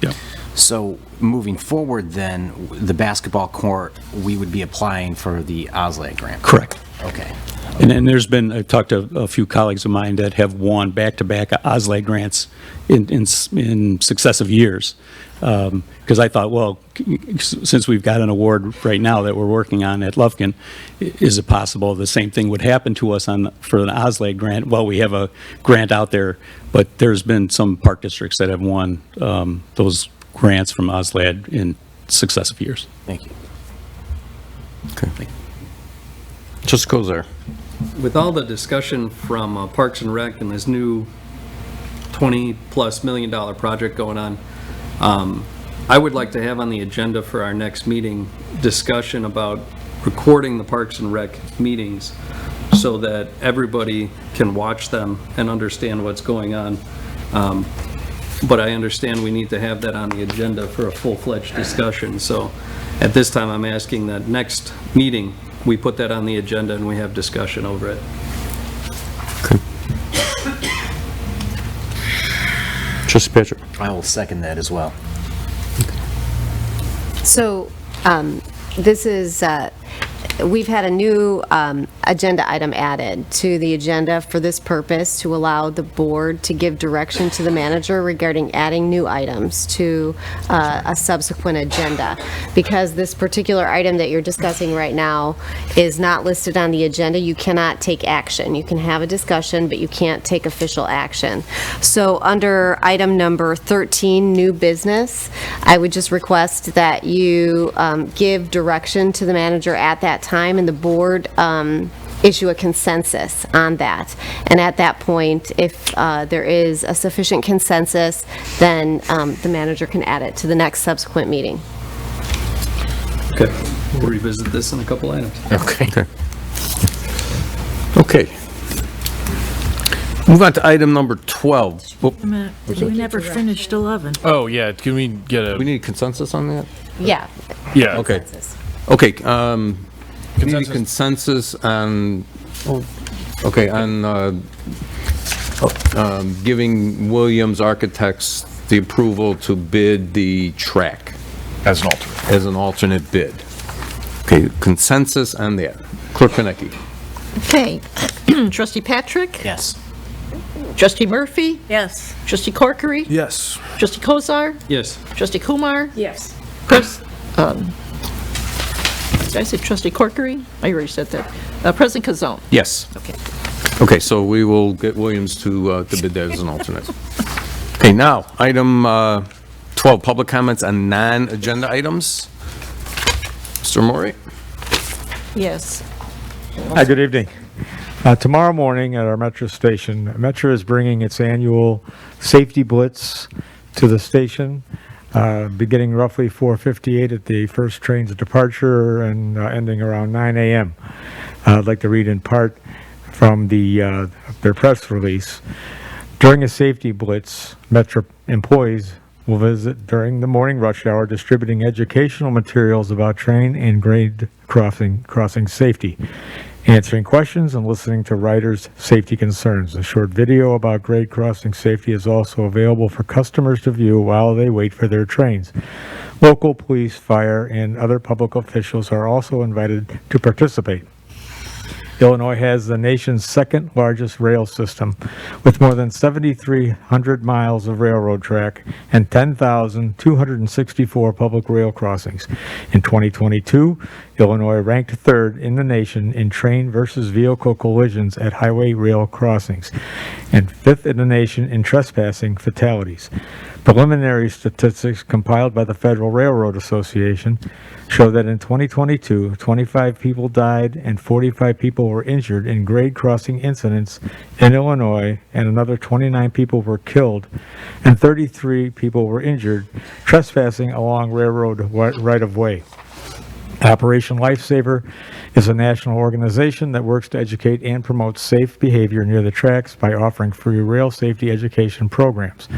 So moving forward then, the basketball court, we would be applying for the OSLAD grant? Correct. Okay. And then there's been, I've talked to a few colleagues of mine that have won back-to-back OSLAD grants in successive years. Because I thought, well, since we've got an award right now that we're working on at Lufkin, is it possible the same thing would happen to us for an OSLAD grant? Well, we have a grant out there, but there's been some park districts that have won those grants from OSLAD in successive years. Thank you. Okay. Trustee Kozar. With all the discussion from Parks and Rec and this new $20+ million project going on, I would like to have on the agenda for our next meeting discussion about recording the Parks and Rec meetings so that everybody can watch them and understand what's going on. But I understand we need to have that on the agenda for a full-fledged discussion. So at this time, I'm asking that next meeting, we put that on the agenda and we have discussion over it. Trustee Patrick. I will second that as well. So, this is, we've had a new agenda item added to the agenda for this purpose to allow the board to give direction to the manager regarding adding new items to a subsequent agenda. Because this particular item that you're discussing right now is not listed on the agenda, you cannot take action. You can have a discussion, but you can't take official action. So under item number 13, new business, I would just request that you give direction to the manager at that time, and the board issue a consensus on that. And at that point, if there is a sufficient consensus, then the manager can add it to the next subsequent meeting. Okay, we'll revisit this in a couple items. Okay. Okay. Move on to item number 12. Wait a minute, we never finished 11. Oh, yeah, can we get a... We need consensus on that? Yeah. Yeah. Okay. Okay, community consensus on, okay, on giving Williams Architects the approval to bid the track. As an alternate. As an alternate bid. Okay, consensus on that. Clerk Konecki. Okay. Trustee Patrick? Yes. Trustee Murphy? Yes. Trustee Corkery? Yes. Trustee Kozar? Yes. Trustee Kumar? Yes. Did I say trustee Corkery? I already said that. President Kazone. Yes. Okay. Okay, so we will get Williams to bid that as an alternate. Okay, now, item 12, public comments on non-agenda items. Mr. Maury? Yes. Hi, good evening. Tomorrow morning at our Metro station, Metro is bringing its annual safety blitz to the station, beginning roughly 4:58 at the first train's departure and ending around 9 a.m. I'd like to read in part from their press release. During a safety blitz, Metro employees will visit during the morning rush hour, distributing educational materials about train and grade crossing safety, answering questions and listening to riders' safety concerns. A short video about grade crossing safety is also available for customers to view while they wait for their trains. Local police, fire, and other public officials are also invited to participate. Illinois has the nation's second largest rail system, with more than 7,300 miles of railroad track and 10,264 public rail crossings. In 2022, Illinois ranked third in the nation in train versus vehicle collisions at highway rail crossings, and fifth in the nation in trespassing fatalities. Preliminary statistics compiled by the Federal Railroad Association show that in 2022, 25 people died and 45 people were injured in grade crossing incidents in Illinois, and another 29 people were killed and 33 people were injured trespassing along railroad right-of-way. Operation Lifesaver is a national organization that works to educate and promote safe behavior near the tracks by offering free rail safety education programs.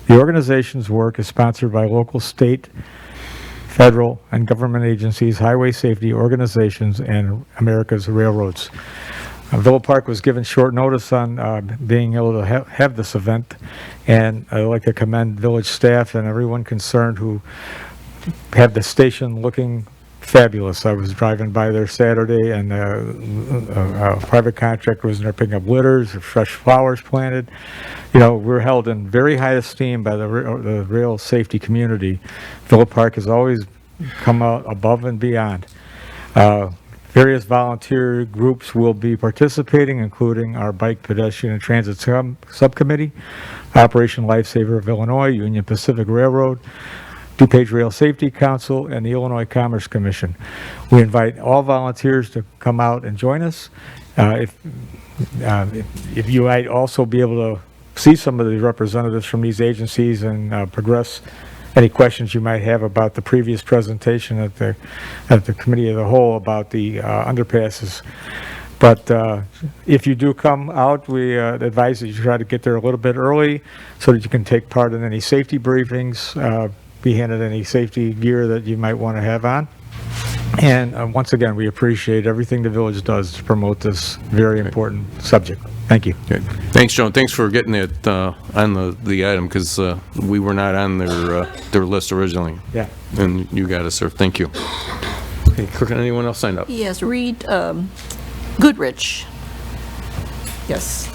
The organization's work is sponsored by local, state, federal, and government agencies, highway safety organizations, and America's railroads. Villa Park was given short notice on being able to have this event, and I'd like to commend village staff and everyone concerned who have the station looking fabulous. I was driving by there Saturday, and a private contractor was in there picking up litters, fresh flowers planted. You know, we're held in very high esteem by the rail safety community. Villa Park has always come out above and beyond. Various volunteer groups will be participating, including our Bike, Pedestrian, and Transit Subcommittee, Operation Lifesaver of Illinois, Union Pacific Railroad, DuPage Rail Safety Council, and the Illinois Commerce Commission. We invite all volunteers to come out and join us. If you might also be able to see some of the representatives from these agencies and progress any questions you might have about the previous presentation at the Committee of the Whole about the underpasses. But if you do come out, we advise that you try to get there a little bit early so that you can take part in any safety briefings, be handed any safety gear that you might want to have on. And once again, we appreciate everything the village does to promote this very important subject. Thank you. Okay. Thanks, Joan. Thanks for getting it on the item, because we were not on their list originally. Yeah. And you got us, sir. Thank you. Okay, anyone else signed up? Yes, Reed Goodrich. Yes,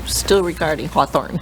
still regarding Hawthorne.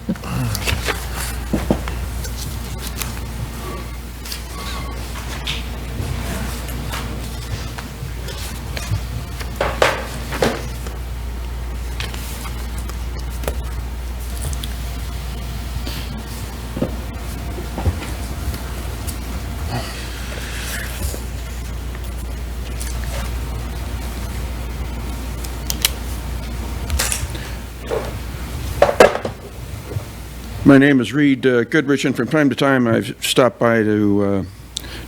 My name is Reed Goodrich, and from time to time I've stopped by to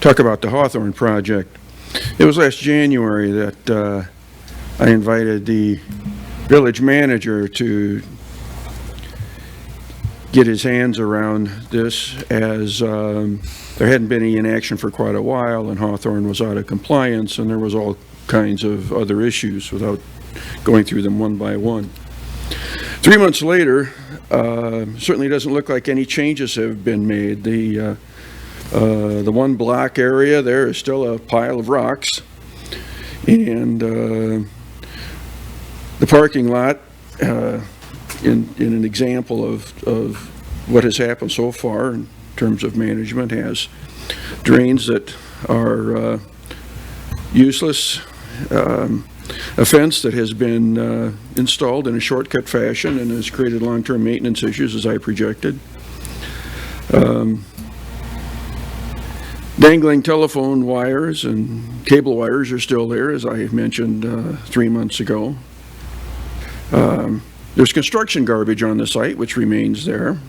talk about the Hawthorne project. It was last January that I invited the village manager to get his hands around this, as there hadn't been any inaction for quite a while, and Hawthorne was out of compliance, and there was all kinds of other issues without going through them one by one. 3 months later, certainly doesn't look like any changes have been made. The one block area there is still a pile of rocks, and the parking lot, in an example of what has happened so far in terms of management, has drains that are useless, a fence that has been installed in a shortcut fashion and has created long-term maintenance issues as I projected. Dangling telephone wires and cable wires are still there, as I mentioned 3 months ago. There's construction garbage on the site, which remains there.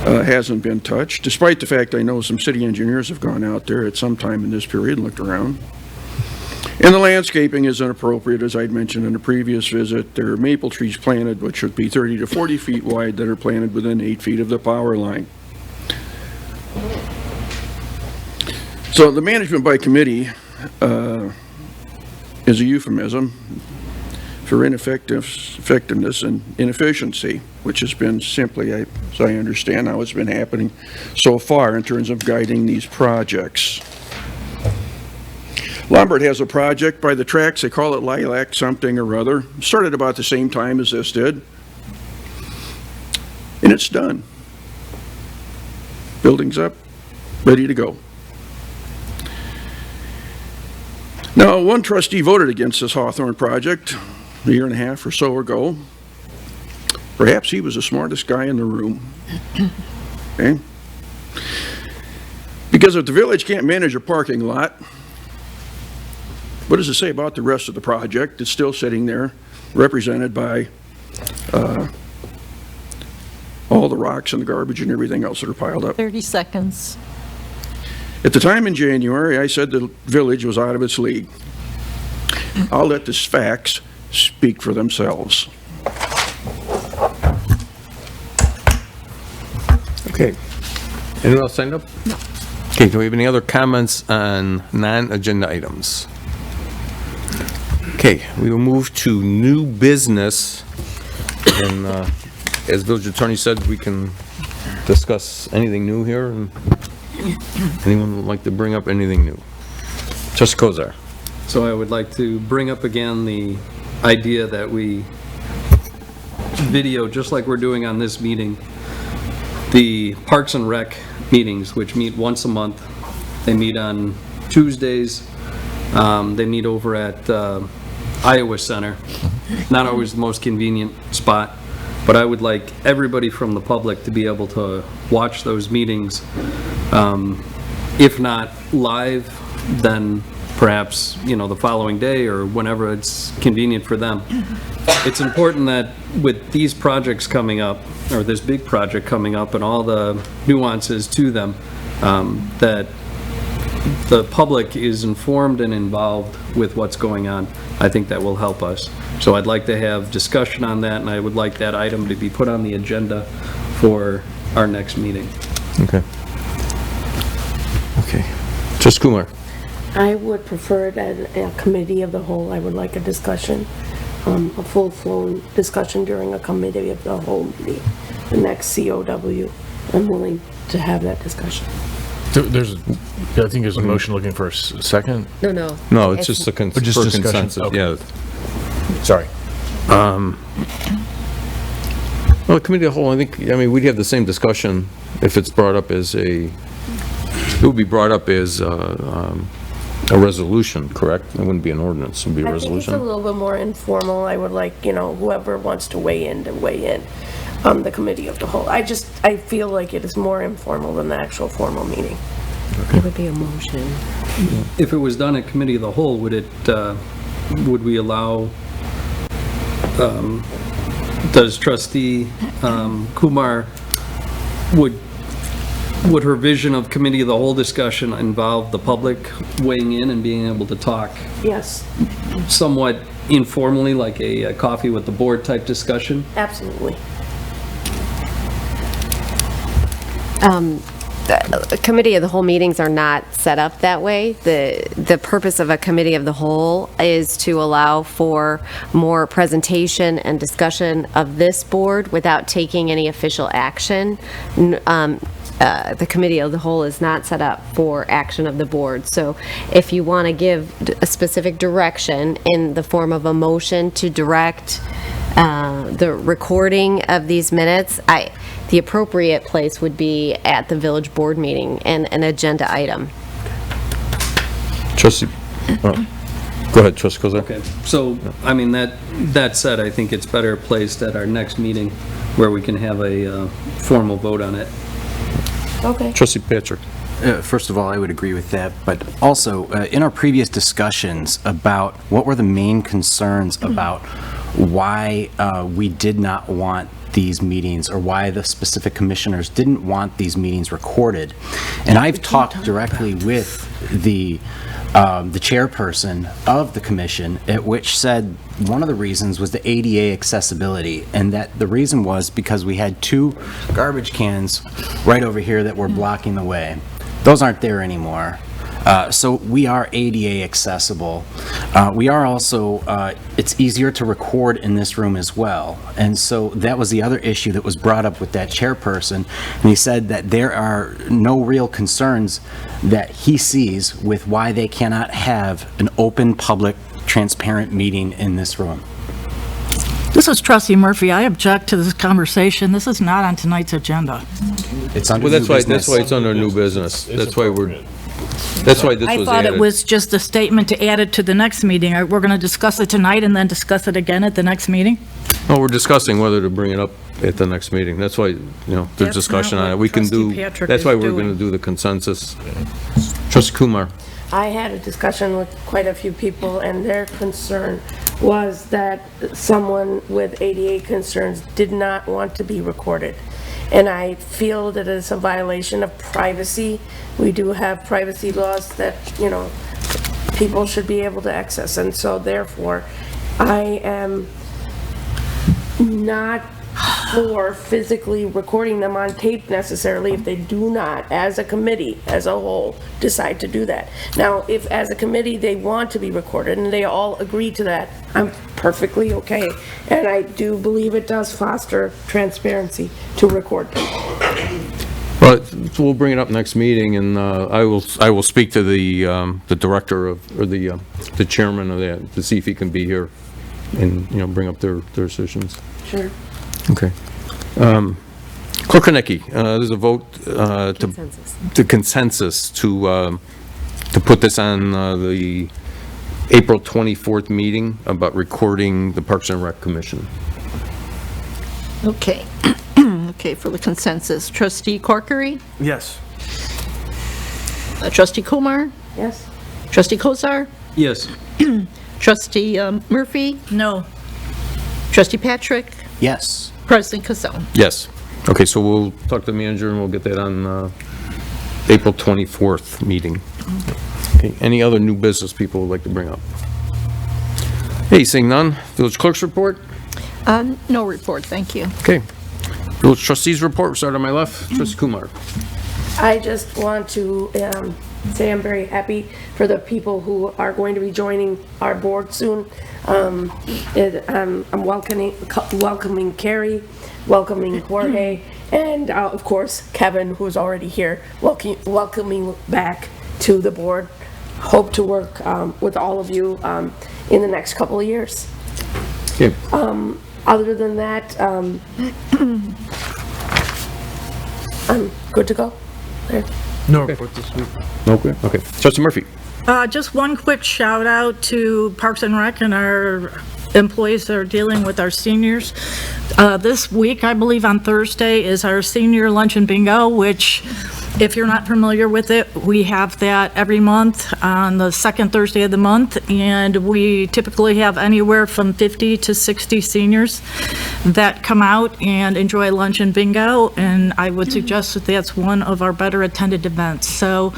Hasn't been touched, despite the fact I know some city engineers have gone out there at some time in this period and looked around. And the landscaping is inappropriate, as I'd mentioned in a previous visit. There are maple trees planted, which should be 30 to 40 feet wide, that are planted within 8 feet of the power line. So the management by committee is a euphemism for effectiveness and inefficiency, which has been simply, as I understand how it's been happening so far in terms of guiding these projects. Lombard has a project by the tracks, they call it Lilac something or other. Started about the same time as this did. And it's done. Building's up, ready to go. Now, one trustee voted against this Hawthorne project a year and a half or so ago. Perhaps he was the smartest guy in the room. Okay? Because if the village can't manage a parking lot, what does it say about the rest of the project? It's still sitting there, represented by all the rocks and the garbage and everything else that are piled up. 30 seconds. At the time in January, I said the village was out of its league. I'll let the facts speak for themselves. Okay. Anyone else signed up? No. Okay, do we have any other comments on non-agenda items? Okay, we will move to new business. And as village attorney said, we can discuss anything new here. And anyone would like to bring up anything new? Trustee Kozar. So I would like to bring up again the idea that we video, just like we're doing on this meeting, the Parks and Rec meetings, which meet once a month. They meet on Tuesdays. They meet over at Iowa Center. Not always the most convenient spot, but I would like everybody from the public to be able to watch those meetings. If not live, then perhaps, the following day or whenever it's convenient for them. It's important that with these projects coming up, or this big project coming up and all the nuances to them, that the public is informed and involved with what's going on. I think that will help us. So I'd like to have discussion on that, and I would like that item to be put on the agenda for our next meeting. Okay. Okay. Trustee Kumar. I would prefer that a committee of the whole, I would like a discussion, a full-blown discussion during a committee of the whole meeting, the next COW. I'm willing to have that discussion. I think there's a motion looking for a second. No. No, it's just a Just for discussion. consensus, Okay. yeah. Sorry. Well, the committee of the whole, we'd have the same discussion if it's brought up as it would be brought up as a resolution, correct? It wouldn't be an ordinance, it would be a I think it's a resolution. little bit more informal. I would like, whoever wants to weigh in, the committee of the whole. I feel like it is more informal than the actual formal meeting. It would be a motion. If it was done at committee of the whole, would we allow, does trustee Kumar, would her vision of committee of the whole discussion involve the public weighing in and being able to talk Yes, somewhat informally, like a coffee with the board type discussion? absolutely. The committee of the whole meetings are not set up that way. The purpose of a committee of the whole is to allow for more presentation and discussion of this board without taking any official action. The committee of the whole is not set up for action of the board. So if you want to give a specific direction in the form of a motion to direct the recording of these minutes, the appropriate place would be at the village board meeting and an agenda item. Trustee, go ahead, Trustee Kozar. Okay, so, I mean, that said, I think it's better placed at our next meeting where we can have a formal vote on it. Okay. Trustee Patrick. First of all, I would agree with that, but also, in our previous discussions about what were the main concerns about why we did not want these meetings, or why the specific commissioners didn't want these meetings recorded, and I've talked directly with the chairperson of the commission, at which said one of the reasons was the ADA accessibility, and that the reason was because we had 2 garbage cans right over here that were blocking the way. Those aren't there anymore. So we are ADA accessible. We are also, it's easier to record in this room as well. And so that was the other issue that was brought up with that chairperson. And he said that there are no real concerns that he sees with why they cannot have an open, public, transparent meeting in this room. This is Trustee Murphy. I object to this conversation. This is not on tonight's agenda. It's under Well, that's new why, business. that's why it's under new business. That's why this I was thought it added. was just a statement to add it to the next meeting. We're going to discuss it tonight and then discuss it again at the next meeting? Well, we're discussing whether to bring it up at the next meeting. That's why, there's That's discussion not on it. what We can Trustee do, Patrick that's is why we're doing. going to do the consensus. Trustee Kumar. I had a discussion with quite a few people, and their concern was that someone with ADA concerns did not want to be recorded. And I feel that it's a violation of privacy. We do have privacy laws that, people should be able to access. And so therefore, I am not for physically recording them on tape necessarily if they do not, as a committee, as a whole, decide to do that. Now, if as a committee they want to be recorded and they all agree to that, I'm perfectly okay. And I do believe it does foster transparency to record them. Well, we'll bring it up next meeting, and I will speak to the director of, or the chairman of that, to see if he can be here and, bring up their decisions. Sure. Okay. Clerk Konecki, there's a vote to consensus to put this on the April 24th meeting about recording the Parks and Rec Commission. Okay. Okay, for the consensus. Trustee Corkery? Yes. Trustee Kumar? Yes. Trustee Kozar? Yes. Trustee Murphy? No. Trustee Patrick? Yes. President Kazal? Yes. Okay, so we'll talk to the manager and we'll get that on April 24th meeting. Okay, any other new business people would like to bring up? Hey, seeing none, village clerk's report? No report, thank you. Okay. Village trustees report, we'll start on my left. Trustee Kumar. I just want to say I'm very happy for the people who are going to be joining our board soon. I'm welcoming Carrie, welcoming Jorge, and of course Kevin, who's already here, welcoming back to the board. Hope to work with all of you in the next couple of years. Okay. Other than that, I'm good to go. There. No report this week. Okay. Okay. Trustee Murphy. Just one quick shout out to Parks and Rec and our employees that are dealing with our seniors. This week, I believe on Thursday, is our senior lunch and bingo, which, if you're not familiar with it, we have that every month on the second Thursday of the month, and we typically have anywhere from 50 to 60 seniors that come out and enjoy lunch and bingo, and I would suggest that that's one of our better attended events. So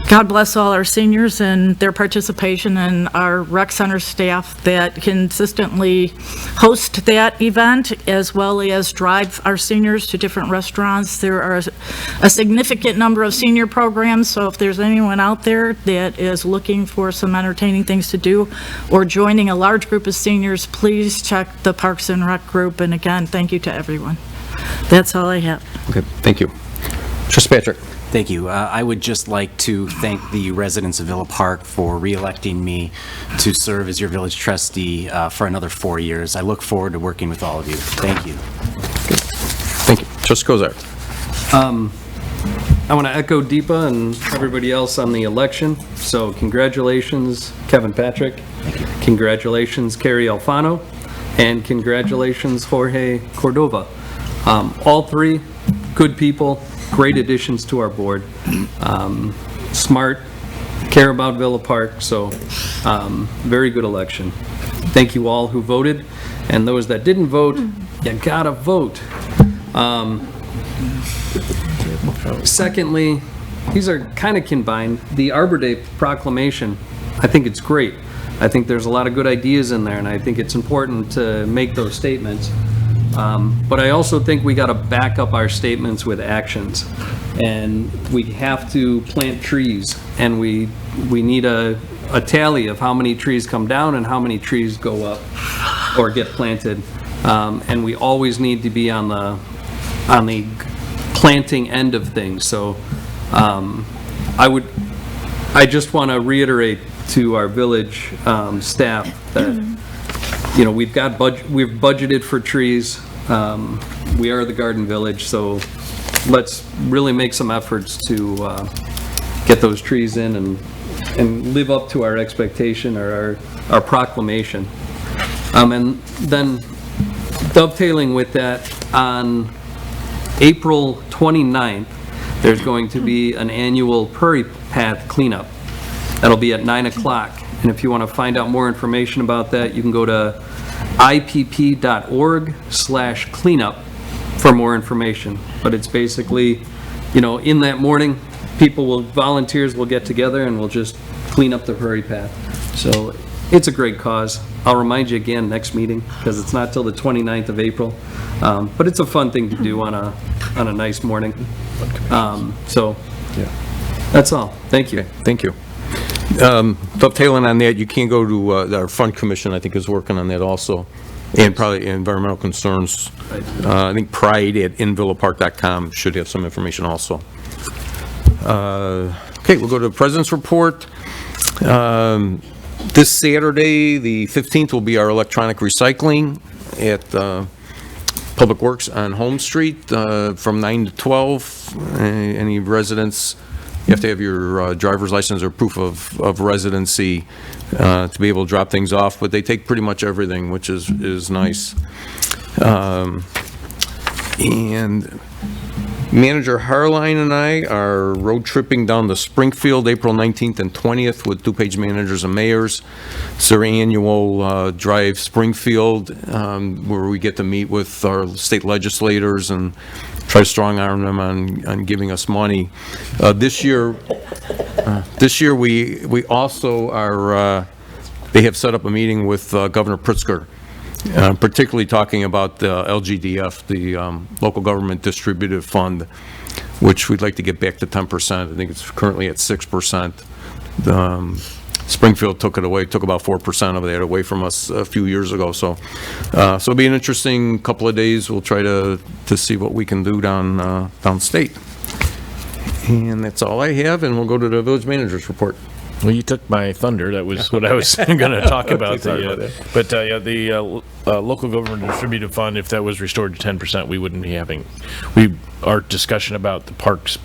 God bless all our seniors and their participation, and our rec center staff that consistently host that event, as well as drive our seniors to different restaurants. There are a significant number of senior programs, so if there's anyone out there that is looking for some entertaining things to do or joining a large group of seniors, please check the Parks and Rec group. And again, thank you to everyone. That's all I have. Okay, thank you. Trustee Patrick. Thank you. I would just like to thank the residents of Villa Park for re-electing me to serve as your village trustee for another 4 years. I look forward to working with all of you. Thank you. Thank you. Trustee Kozar. I want to echo Deepa and everybody else on the election. So congratulations, Kevin Patrick. Thank you. Congratulations, Carrie Alfano. And congratulations, Jorge Cordova. All three good people, great additions to our board. Smart, care about Villa Park, so very good election. Thank you all who voted, and those that didn't vote, you gotta vote. Secondly, these are kind of combined. The Arbor Day proclamation, I think it's great. I think there's a lot of good ideas in there, and I think it's important to make those statements. But I also think we got to back up our statements with actions. And we have to plant trees, and we need a tally of how many trees come down and how many trees go up or get planted. And we always need to be on the planting end of things. So I just want to reiterate to our village staff that, you know, we've budgeted for trees. We are the Garden Village, so let's really make some efforts to get those trees in and live up to our expectation or our proclamation. And then dovetailing with that, on April 29th, there's going to be an annual Prairie Path cleanup. That'll be at 9 o'clock. And if you want to find out more information about that, you can go to ipp.org/cleanup for more information. But it's basically, you know, in that morning, volunteers will get together and we'll just clean up the Prairie Path. So it's a great cause. I'll remind you again next meeting, because it's not till the 29th of April. But it's a fun thing to do on a nice morning. So that's all. Thank you. Okay, thank you. Dovetailing on that, you can go to our Fund Commission, I think is working on that also, and probably environmental concerns. I think pride@invillapark.com should have some information also. Okay, we'll go to the President's Report. This Saturday, the 15th, will be our electronic recycling at Public Works on Holmes Street from 9 to 12. Any residents, you have to have your driver's license or proof of residency to be able to drop things off, but they take pretty much everything, which is nice. And Manager Harline and I are road tripping down to Springfield April 19th and 20th with DuPage managers and mayors. It's their annual Drive Springfield, where we get to meet with our state legislators and try to strong arm them on giving us money. This year we also are, they have set up a meeting with Governor Pritzker, particularly talking about the LGDF, the Local Government Distributive Fund, which we'd like to get back to 10%. I think it's currently at 6%. Springfield took it away, took about 4% of that away from us a few years ago. So it'll be an interesting couple of days. We'll try to see what we can do downstate. And that's all I have, and we'll go to the village manager's report. Well, you took my thunder. That was what I was going to talk about. The local government distributive fund, if that was restored to 10%, we wouldn't be having, our discussion about the parks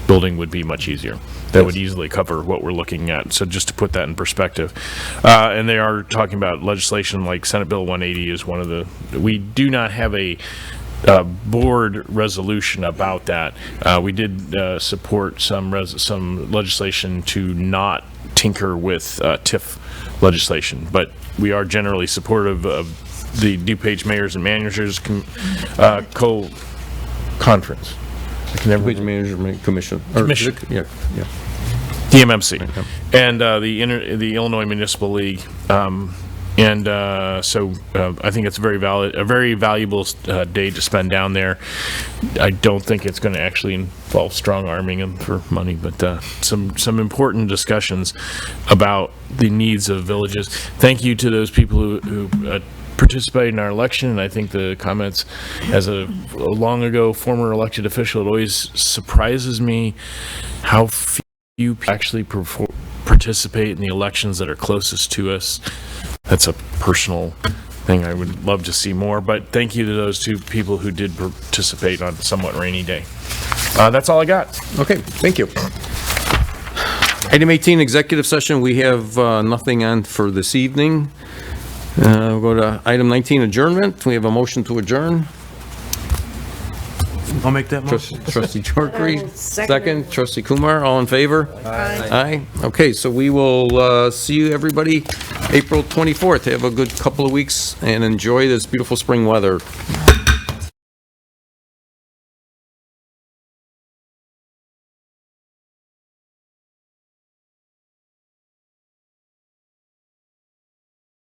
building would be much easier. That would easily cover what we're looking at. So just to put that in perspective. And they are talking about legislation like Senate Bill 180 is one of the, we do not have a board resolution about that. We did support some legislation to not tinker with TIF legislation, but we are generally supportive of the DuPage Mayors and Managers conference. DuPage Management Commission. Commission. Yeah. DMMC. And the Illinois Municipal League. So I think it's a very valuable day to spend down there. I don't think it's going to actually involve strong arming them for money, but some important discussions about the needs of villages. Thank you to those people who participated in our election, and I think the comments, as a long ago former elected official, it always surprises me how few people actually participate in the elections that are closest to us. That's a personal thing. I would love to see more, but thank you to those two people who did participate on a somewhat rainy day. That's all I got. Okay, thank you. Item 18, executive session, we have nothing on for this evening. We'll go to item 19, adjournment. We have a motion to adjourn. I'll make that motion. Trustee Chorkry, second. Trustee Kumar, all in favor? Aye. Okay, so we will see you, everybody, April 24th. Have a good couple of weeks and enjoy this beautiful spring weather.